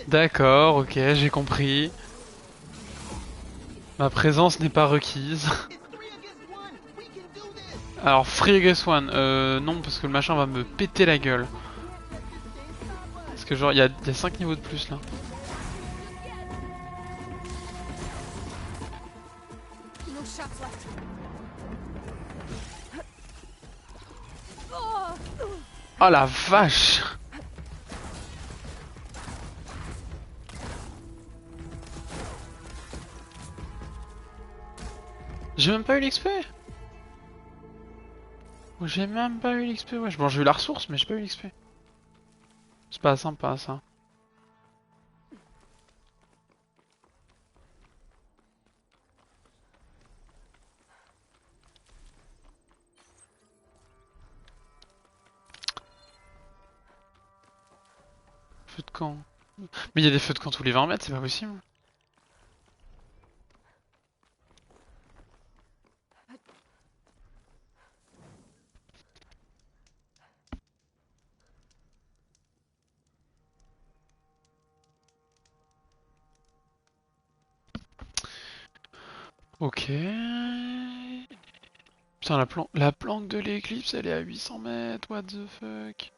D'accord, ok, j'ai compris. Ma présence n'est pas requise. Alors, Free Against One, non, parce que le machin va me péter la gueule. Parce que genre, il y a 5 niveaux de plus là. Oh la vache! J'ai même pas eu l'XP. J'ai même pas eu l'XP, wesh. Bon, j'ai eu la ressource, mais j'ai pas eu l'XP. C'est pas sympa ça. Feu de camp. Mais il y a des feux de camp tous les 20 mètres, c'est pas possible. Ok. Putain, la planque de l'éclipse, elle est à 800 mètres, what the fuck.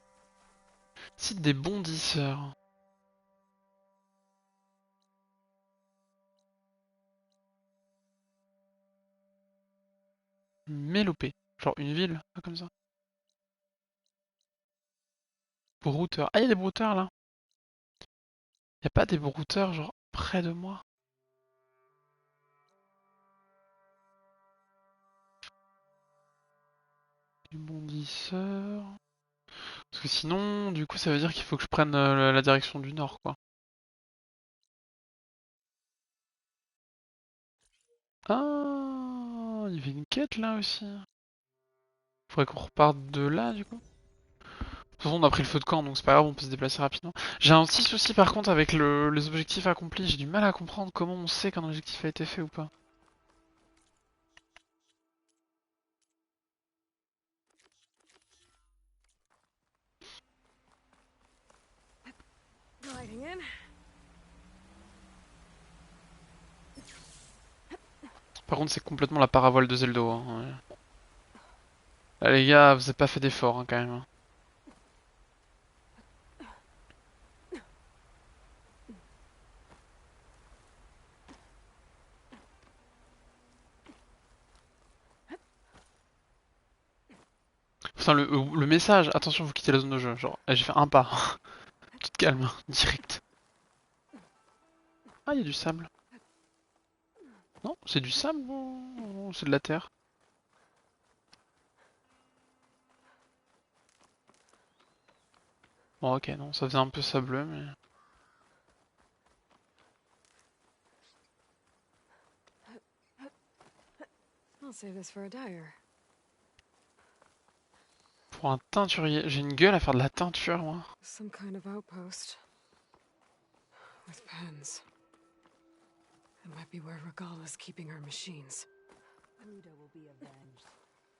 Site des bondisseurs. Mélopée. Genre une ville, comme ça. Brouteurs. Ah, il y a des brouteurs là. Y a pas des brouteurs genre près de moi? Du bondisseur. Parce que sinon, du coup, ça veut dire qu'il faut que je prenne la direction du nord, quoi. Ah, il y avait une quête là aussi. Faudrait qu'on reparte de là, du coup. De toute façon, on a pris le feu de camp, donc c'est pas grave, on peut se déplacer rapidement. J'ai un petit souci par contre avec les objectifs accomplis. J'ai du mal à comprendre comment on sait qu'un objectif a été fait ou pas. Par contre, c'est complètement la paravoile de Zeldo. Hein, ouais. Là, les gars, vous avez pas fait d'efforts hein, quand même. Enfin, le message, attention, vous quittez la zone de jeu. Genre, j'ai fait un pas. Tu te calmes, direct. Ah, il y a du sable. Non, c'est du sable ou c'est de la terre? Bon, ok, non, ça faisait un peu sableux, mais... I'll save this for a dyer. Pour un teinturier, j'ai une gueule à faire de la teinture, moi. Some kind of outpost. With pens. It might be where Regala's keeping her machines. Buddha will be avenged.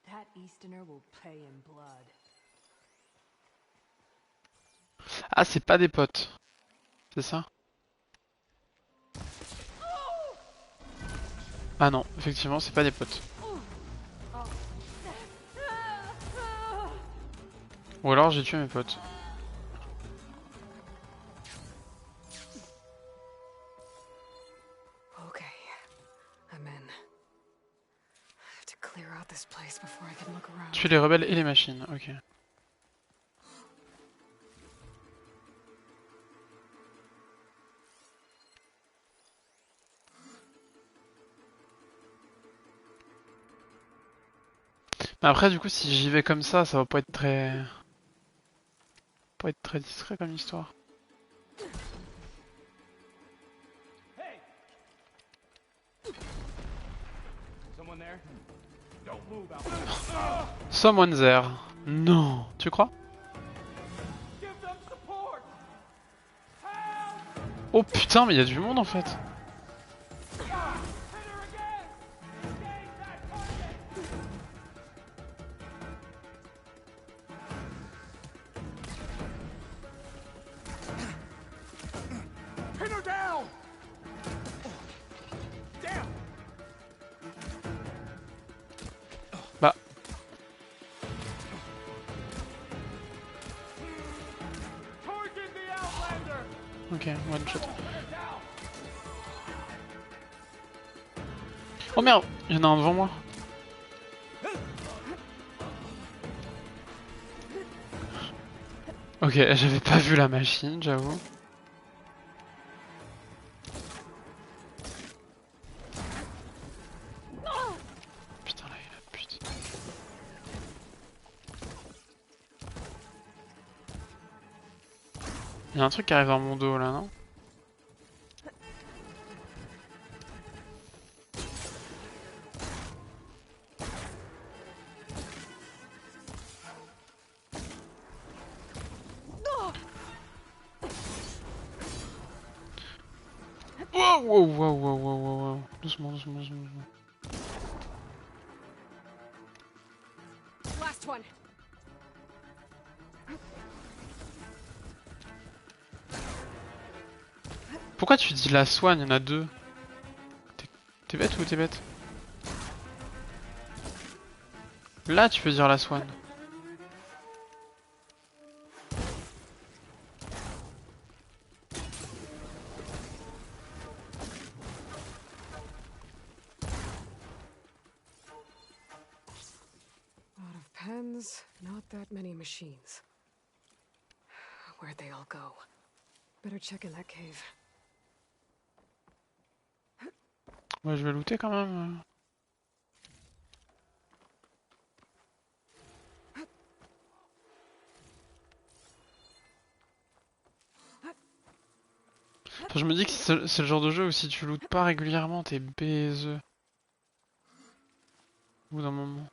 That Easterner will pay in blood. Ah, c'est pas des potes. C'est ça? Ah non, effectivement, c'est pas des potes. Ou alors j'ai tué mes potes. Okay, I'm in. I have to clear out this place before I can look around. Tuer les rebelles et les machines, ok. Mais après, du coup, si j'y vais comme ça va pas être très... Pas être très discret comme histoire. Someone there. Non, tu crois? Oh putain, mais il y a du monde en fait. Bah. Ok, one shot. Oh merde, il y en a un devant moi. Ok, j'avais pas vu la machine, j'avoue. Putain, là, il a pute. Il y a un truc qui arrive dans mon dos là, non? Wow, wow, wow, wow, wow, wow. Doucement, doucement, doucement, doucement. Last one. Pourquoi tu dis la soigne? Il y en a deux. T'es bête ou t'es bête? Là, tu peux dire la soigne. Lot of pens, not that many machines. Where'd they all go? Better check in that cave. Moi, je vais looter quand même. Enfin, je me dis que c'est le genre de jeu où si tu lootes pas régulièrement, t'es baiseux. Au bout d'un moment.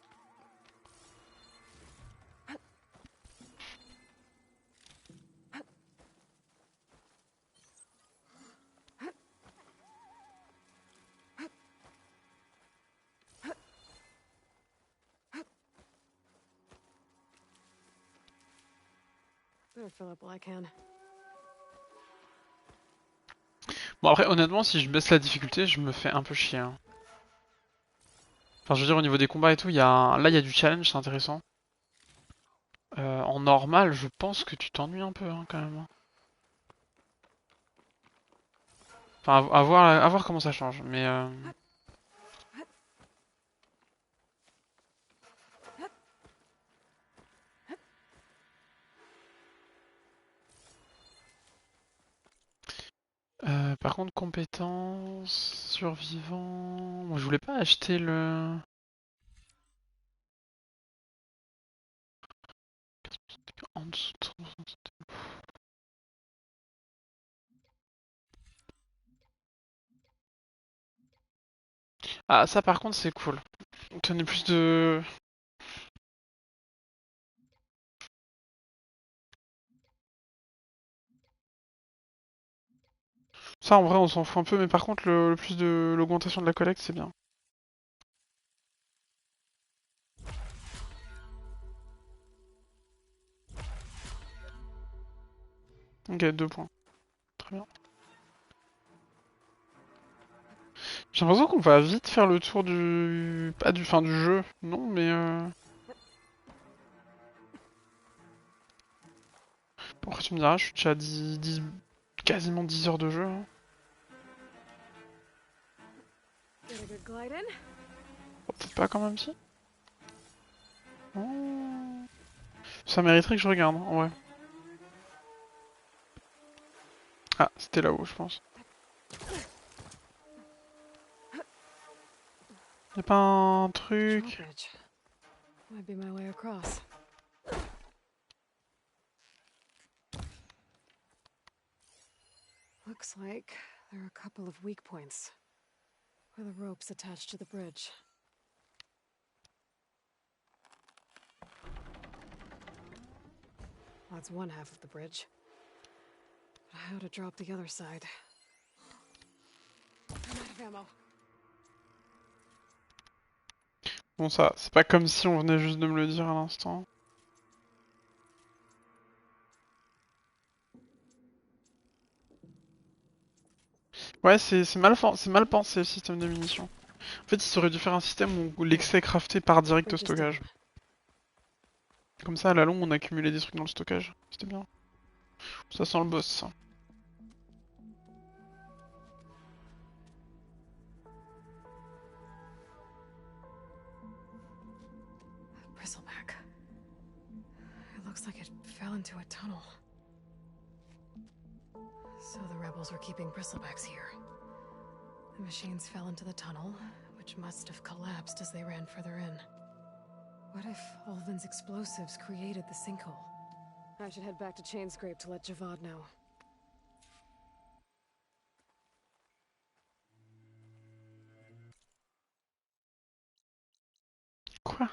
Better fill up while I can. Bon après honnêtement si je baisse la difficulté je me fais un peu chier hein. Enfin je veux dire au niveau des combats et tout, là il y a du challenge, c'est intéressant. En normal je pense que tu t'ennuies un peu hein, quand même. Enfin à voir comment ça change mais Par contre, compétences, survivant... Moi, je voulais pas acheter le... En dessous de... Ah, ça par contre, c'est cool. Tenez plus de... Ça, en vrai, on s'en fout un peu, mais par contre, le plus de l'augmentation de la collecte, c'est bien. Ok, 2 points. Très bien. J'ai l'impression qu'on va vite faire le tour du... Pas du fin du jeu, non, mais... Pourquoi tu me diras, je suis déjà à quasiment 10 heures de jeu. Hein. Peut-être pas quand même, si. Oh. Ça mériterait que je regarde, en vrai. Ah, c'était là-haut, je pense. Y'a pas un truc... Might be my way across. Looks like there are a couple of weak points. Where the ropes attached to the bridge. That's one half of the bridge. But how to drop the other side? I'm out of ammo. Bon, ça, c'est pas comme si on venait juste de me le dire à l'instant. Ouais, c'est mal pensé le système de munitions. En fait, ils auraient dû faire un système où l'excès est crafté par direct au stockage. Comme ça, à la longue, on accumulait des trucs dans le stockage. C'était bien. Ça sent le boss, ça. Bristleback. It looks like it fell into a tunnel. So the rebels were keeping bristlebacks here. The machines fell into the tunnel, which must have collapsed as they ran further in. What if Ulvin's explosives created the sinkhole? I should head back to Chainscrape to let Javad know. Quoi?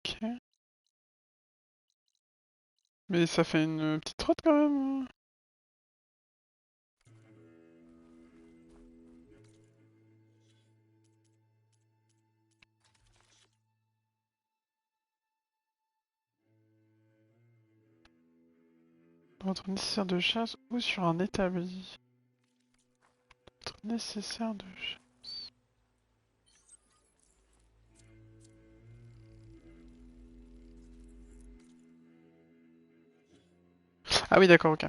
Ok. Mais ça fait une petite trotte quand même. Votre nécessaire de chasse ou sur un établi. Votre nécessaire de chasse. Ah oui, d'accord, ok.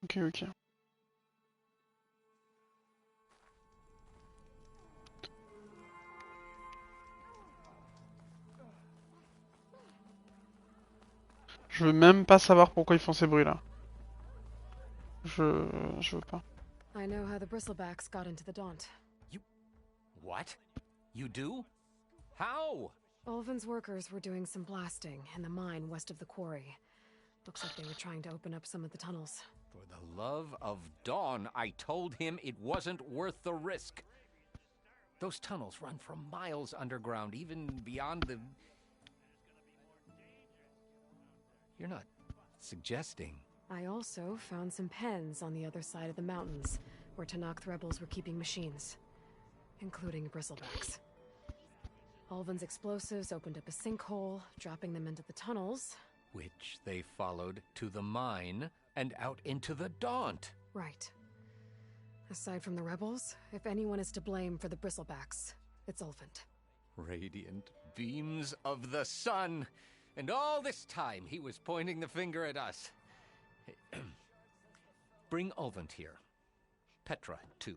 Ok, ok. Je veux même pas savoir pourquoi ils font ces bruits là. Je veux pas. I know how the bristlebacks got into the Daunt. What? You do? How? Ulvin's workers were doing some blasting in the mine west of the quarry. Looks like they were trying to open up some of the tunnels. For the love of Dawn, I told him it wasn't worth the risk. Those tunnels run for miles underground, even beyond the... You're not suggesting... I also found some pens on the other side of the mountains, where Tanakh rebels were keeping machines, including bristlebacks. Ulvin's explosives opened up a sinkhole, dropping them into the tunnels. Which they followed to the mine and out into the Daunt. Right. Aside from the rebels, if anyone is to blame for the bristlebacks, it's Ulvin. Radiant beams of the sun! And all this time he was pointing the finger at us. Bring Ulvin here. Petra, too.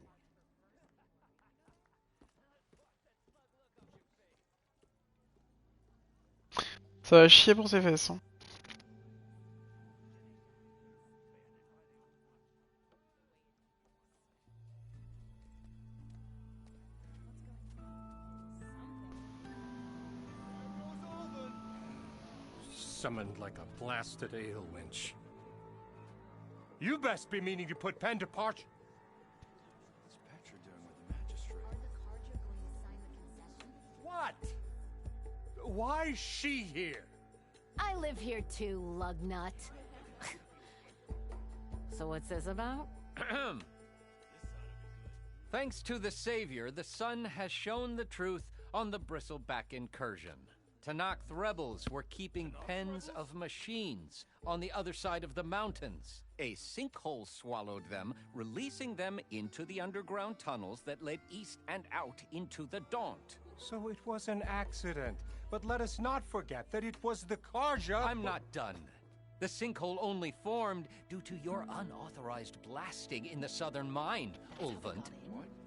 Ça va chier pour ses fesses. Hein. Summoned like a blasted ale winch. You best be meaning to put pen to parch. What's Petra doing with the magistrate? Are the Carja going to sign the concession? What? Why's she here? I live here too, lugnut. So what's this about? Thanks to the Savior, the sun has shown the truth on the Bristleback incursion. Tanakh rebels were keeping pens of machines on the other side of the mountains. A sinkhole swallowed them, releasing them into the underground tunnels that led east and out into the Daunt. So it was an accident, but let us not forget that it was the Carja. I'm not done. The sinkhole only formed due to your unauthorized blasting in the southern mine, Ulvund.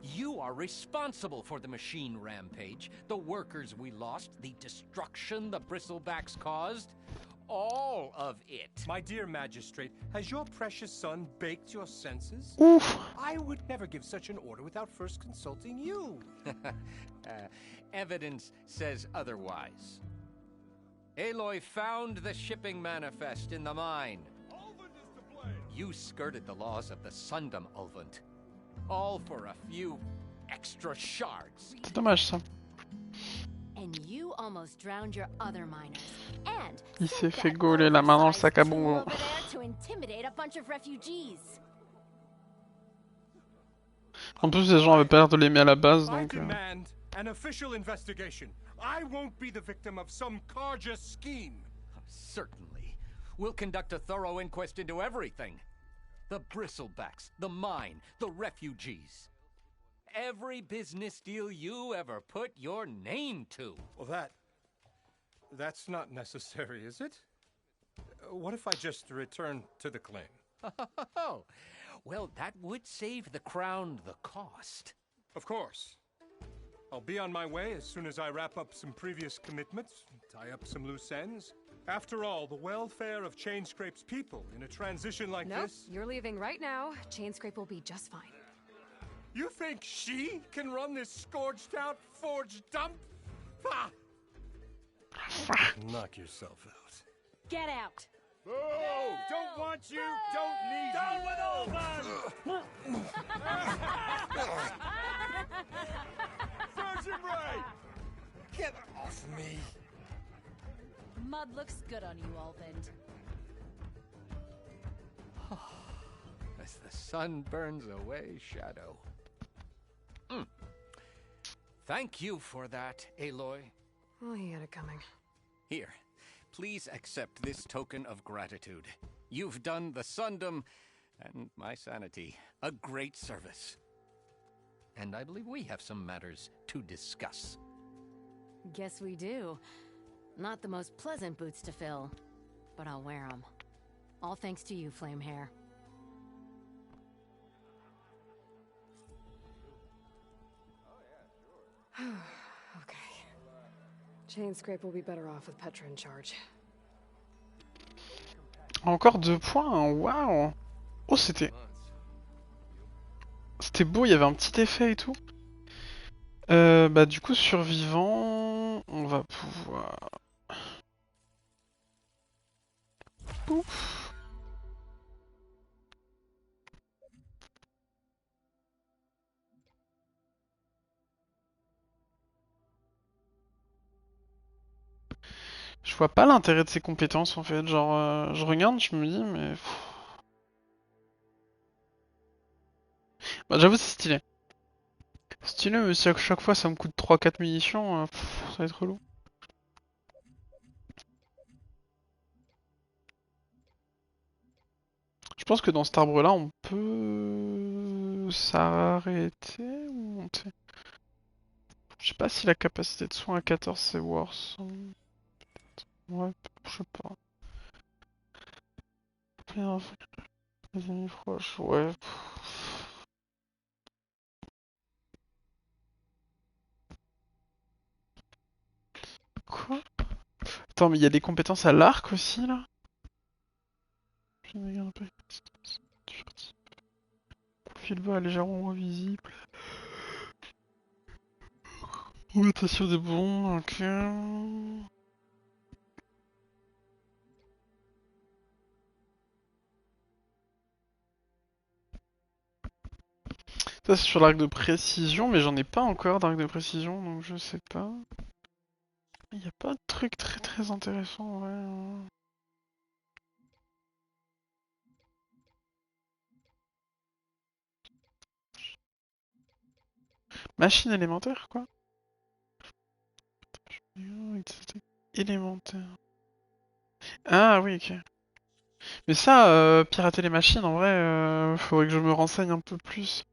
You are responsible for the machine rampage, the workers we lost, the destruction the Bristlebacks caused. All of it. My dear magistrate, has your precious son baked your senses? Oof. I would never give such an order without first consulting you. Evidence says otherwise. Aloy found the shipping manifest in the mine. Ulvund is to blame. You skirted the laws of the Sundom, Ulvund. All for a few extra shards. C'est dommage ça. And you almost drowned your other miners. And Il s'est fait gauler la main dans le sac à bonbons. over there to intimidate a bunch of refugees. En plus, les gens avaient pas l'air de l'aimer à la base, I donc. demand an official investigation. I won't be the victim of some Carja scheme. Certainly. We'll conduct a thorough inquest into everything. The Bristlebacks, the mine, the refugees. Every business deal you ever put your name to. Well, that's not necessary, is it? What if I just return to the claim? Oh, well, that would save the crown the cost. Of course. I'll be on my way as soon as I wrap up some previous commitments, tie up some loose ends. After all, the welfare of Chainscrape's people in a transition like this... Nope, you're leaving right now. Chainscrape will be just fine. You think she can run this scorched-out forged dump? Ha! Knock yourself out. Get out. Boo! Don't want you, don't need Down you. with Ulvund! Sergeant Ray! Get off me! Mud looks good on you, Ulvund. As the sun burns away shadow. Thank you for that, Aloy. Well, he had it coming. Here, please accept this token of gratitude. You've done the Sundom and my sanity a great service. And I believe we have some matters to discuss. Guess we do. Not the most pleasant boots to fill, but I'll wear them. All thanks to you, Flamehair. Okay. Chainscrape will be better off with Petra in charge. Encore 2 points, waouh! Oh, c'était beau, il y avait un petit effet et tout. Bah, du coup, survivant, on va pouvoir. Pouf! Je vois pas l'intérêt de ces compétences en fait, genre je regarde, je me dis mais... Bah j'avoue c'est stylé. Stylé mais si à chaque fois ça me coûte 3-4 munitions, ça va être relou. Je pense que dans cet arbre là on peut s'arrêter ou monter. Je sais pas si la capacité de soin à 14 c'est worse. Ouais, je sais pas. Les amis proches, ouais. Quoi? Attends, mais il y a des compétences à l'arc aussi, là? Je regarde un peu. Profil bas légèrement moins visible. Augmentation des bons, ok. Ça c'est sur l'arc de précision, mais j'en ai pas encore d'arc de précision, donc je sais pas. Il y a pas de truc très très intéressant, ouais. Machine élémentaire, quoi? Élémentaire. Ah oui, ok. Mais ça, pirater les machines, en vrai, faudrait que je me renseigne un peu plus.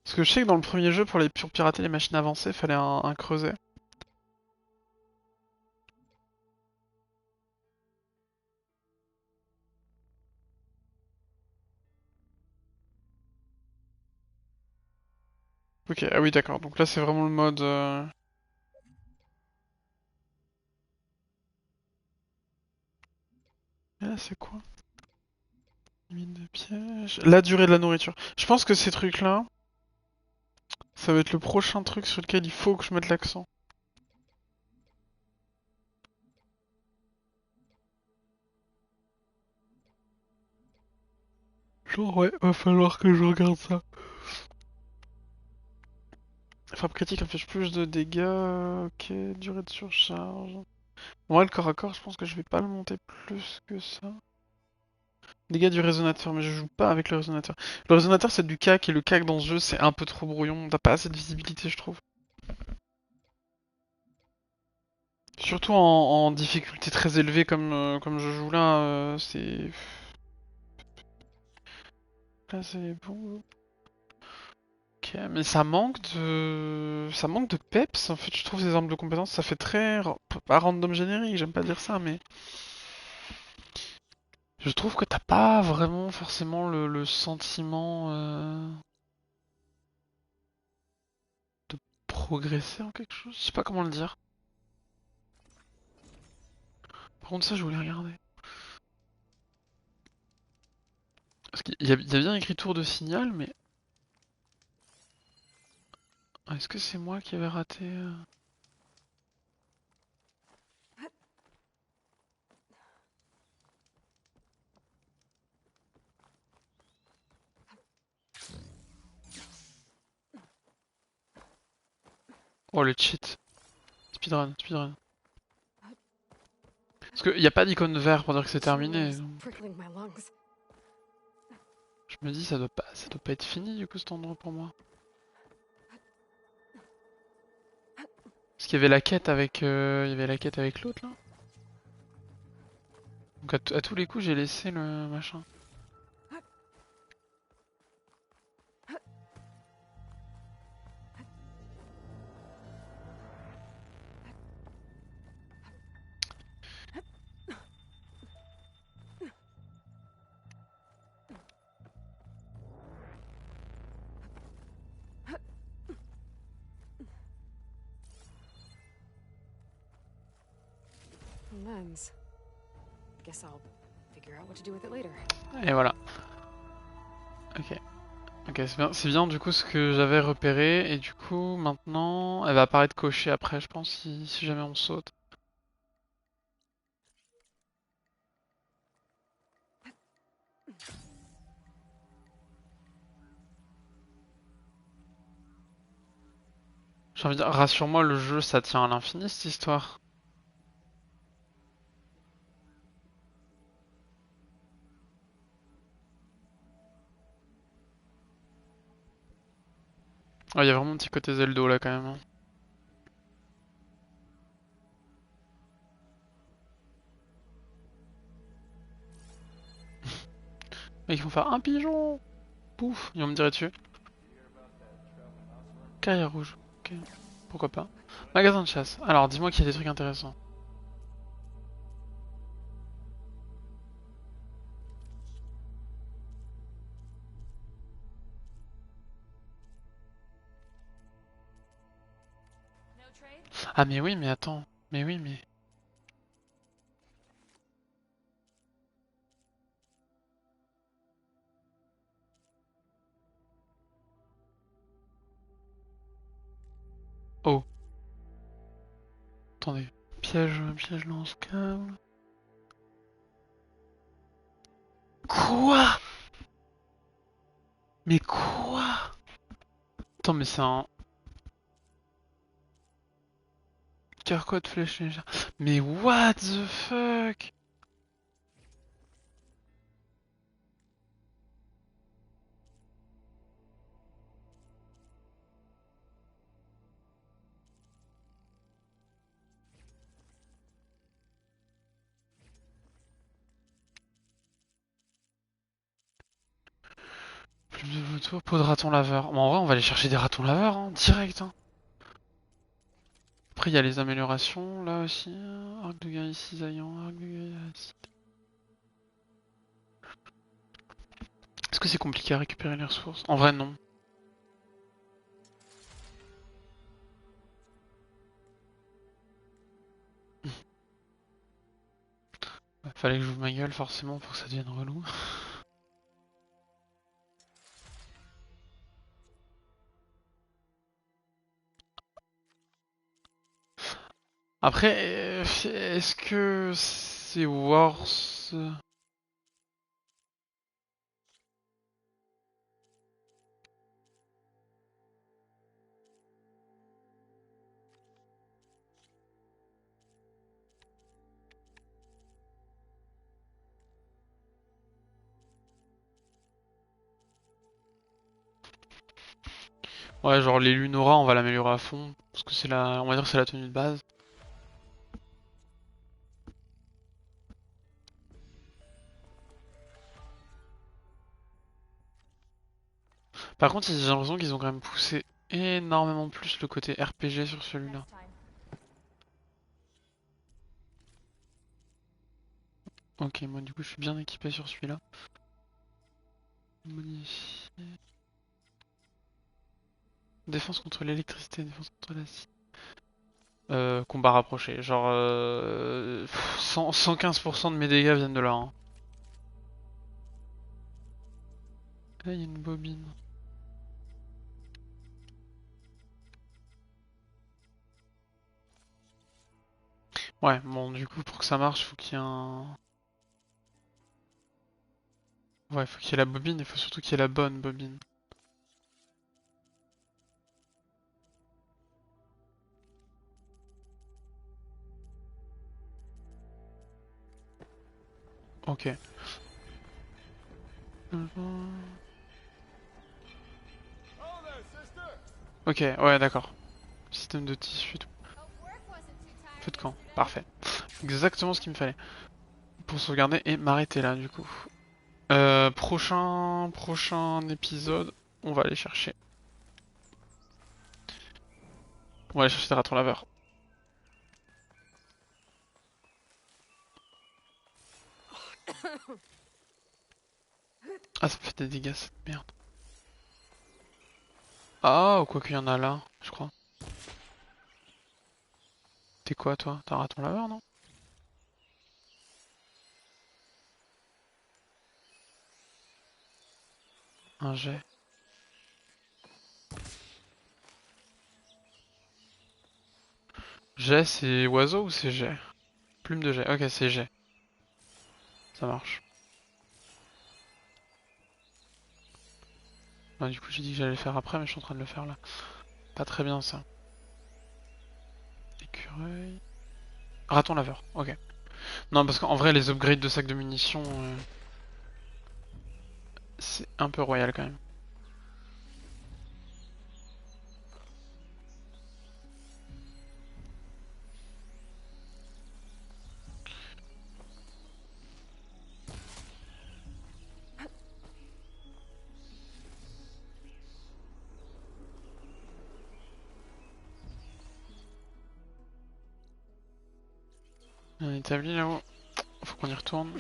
Parce que je sais que dans le premier jeu, pour pirater les machines avancées, fallait un creuset. Ok, ah oui, d'accord. Donc là, c'est vraiment le mode... Et là, c'est quoi? Mine de piège. La durée de la nourriture. Je pense que ces trucs-là, ça va être le prochain truc sur lequel il faut que je mette l'accent. Genre, ouais, va falloir que je regarde ça. Frappe critique inflige plus de dégâts. Ok, durée de surcharge. Ouais, le corps à corps, je pense que je vais pas le monter plus que ça. Dégâts du résonateur, mais je joue pas avec le résonateur. Le résonateur, c'est du cac, et le cac dans ce jeu, c'est un peu trop brouillon. T'as pas assez de visibilité, je trouve. Surtout en difficulté très élevée comme je joue là, c'est... Là, c'est bon. Ok, mais ça manque de... Ça manque de peps, en fait, je trouve ces armes de compétences, ça fait très... Pas random générique, j'aime pas dire ça, mais... Je trouve que t'as pas vraiment forcément le sentiment de progresser en quelque chose. Je sais pas comment le dire. Par contre, ça, je voulais regarder. Parce qu'il y a bien écrit tour de signal, mais... Est-ce que c'est moi qui avais raté Oh, le cheat. Speedrun, speedrun. Parce qu'il n'y a pas d'icône vert pour dire que c'est terminé. Donc... Je me dis, ça doit pas être fini du coup cet endroit pour moi. Parce qu'il y avait la quête avec, l'autre là. Donc à tous les coups, j'ai laissé le machin. Lens. Guess I'll figure out what to do with it later. Et voilà. Ok. Ok, c'est bien du coup ce que j'avais repéré. Et du coup, maintenant, elle va apparaître cochée après, je pense, si jamais on saute. J'ai envie de dire, rassure-moi, le jeu ça tient à l'infini cette histoire. Il y a vraiment un petit côté Zelda là quand même. Hein. Mais ils vont faire un pigeon. Pouf, ils vont me tirer dessus. Carrière rouge. Ok, pourquoi pas. Magasin de chasse. Alors, dis-moi qu'il y a des trucs intéressants. Ah mais oui, mais attends. Mais oui, mais... attendez. Piège lance-câble. Quoi? Mais quoi? Attends, mais c'est un... Carquois de flèche légère. Mais what the fuck? Plume de vautour, peau de raton laveur. Bon, en vrai, on va aller chercher des ratons laveurs, hein, direct. Hein. Après, il y a les améliorations, là aussi. Arc de guerrier cisaillant, arc de guerrier acide. Est-ce que c'est compliqué à récupérer les ressources? En vrai, non. Fallait que j'ouvre ma gueule, forcément, pour que ça devienne relou. Après, est-ce que c'est worth... Ouais, genre les Lunora, on va l'améliorer à fond, parce que c'est la... on va dire que c'est la tenue de base. Par contre, j'ai l'impression qu'ils ont quand même poussé énormément plus le côté RPG sur celui-là. Ok, moi du coup je suis bien équipé sur celui-là. Modifier. Défense contre l'électricité, défense contre l'acide. Combat rapproché, genre 115% de mes dégâts viennent de là. Hein. Là il y a une bobine. Ouais, bon du coup pour que ça marche, faut qu'il y ait un... Ouais, faut qu'il y ait la bobine, il faut surtout qu'il y ait la bonne bobine. Ok. Ok, ouais d'accord. Système de tissu et tout. Feu de camp, parfait. Exactement ce qu'il me fallait. Pour sauvegarder et m'arrêter là du coup. Prochain épisode, on va aller chercher. On va aller chercher des ratons laveurs. Ah, ça me fait des dégâts cette merde. Ah, ou quoi qu'il y en a là, je crois. T'es quoi toi? T'es un raton laveur, non? Un jet. Jet, c'est oiseau ou c'est jet? Plume de jet. Ok, c'est jet. Ça marche. Ah, du coup, j'ai dit que j'allais le faire après, mais je suis en train de le faire là. Pas très bien ça. Écureuil. Raton laveur, ok. Non, parce qu'en vrai, les upgrades de sacs de munitions, c'est un peu royal quand même. On est établi là-haut. Faut qu'on y retourne.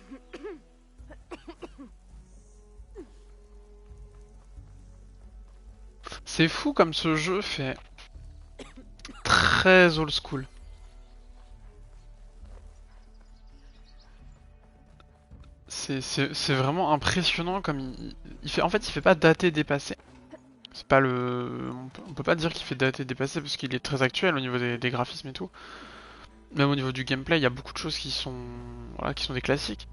C'est fou comme ce jeu fait très old school. C'est vraiment impressionnant comme il fait. En fait, il fait pas dater dépassé. C'est pas le. On peut pas dire qu'il fait dater dépassé parce qu'il est très actuel au niveau des graphismes et tout. Même au niveau du gameplay, il y a beaucoup de choses voilà, qui sont des classiques.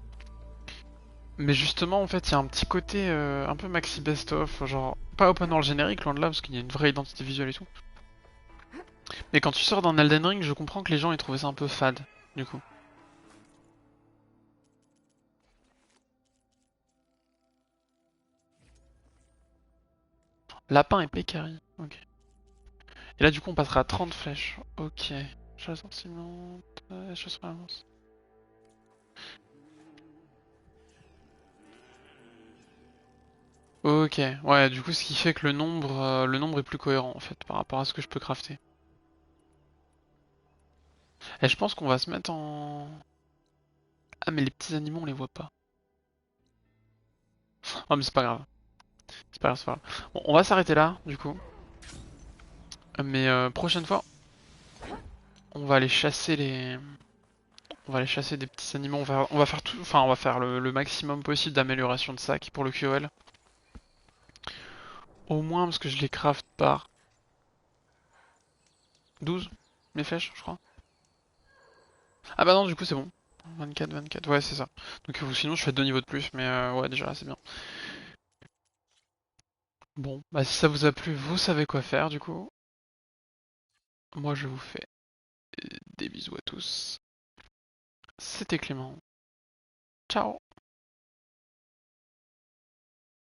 Mais justement, en fait, il y a un petit côté un peu maxi best-of, genre pas open world générique, loin de là, parce qu'il y a une vraie identité visuelle et tout. Mais quand tu sors d'un Elden Ring, je comprends que les gens aient trouvé ça un peu fade, du coup. Lapin et pécari, ok. Et là, du coup, on passera à 30 flèches. Ok. Chasse sensible, chasse relance. Ok, ouais, du coup, ce qui fait que le nombre est plus cohérent, en fait, par rapport à ce que je peux crafter. Et je pense qu'on va se mettre en... Ah, mais les petits animaux, on les voit pas. Oh, mais c'est pas grave. C'est pas grave, c'est pas grave. Bon, on va s'arrêter là, du coup. Mais prochaine fois, on va aller chasser les... On va aller chasser des petits animaux. On va faire tout... Enfin, on va faire le maximum possible d'amélioration de sac pour le QOL. Au moins parce que je les craft par 12, mes flèches, je crois. Ah bah non, du coup c'est bon. 24, 24, ouais c'est ça. Donc sinon je fais 2 niveaux de plus, mais ouais déjà c'est bien. Bon, bah si ça vous a plu, vous savez quoi faire du coup. Moi je vous fais des bisous à tous. C'était Clément. Ciao.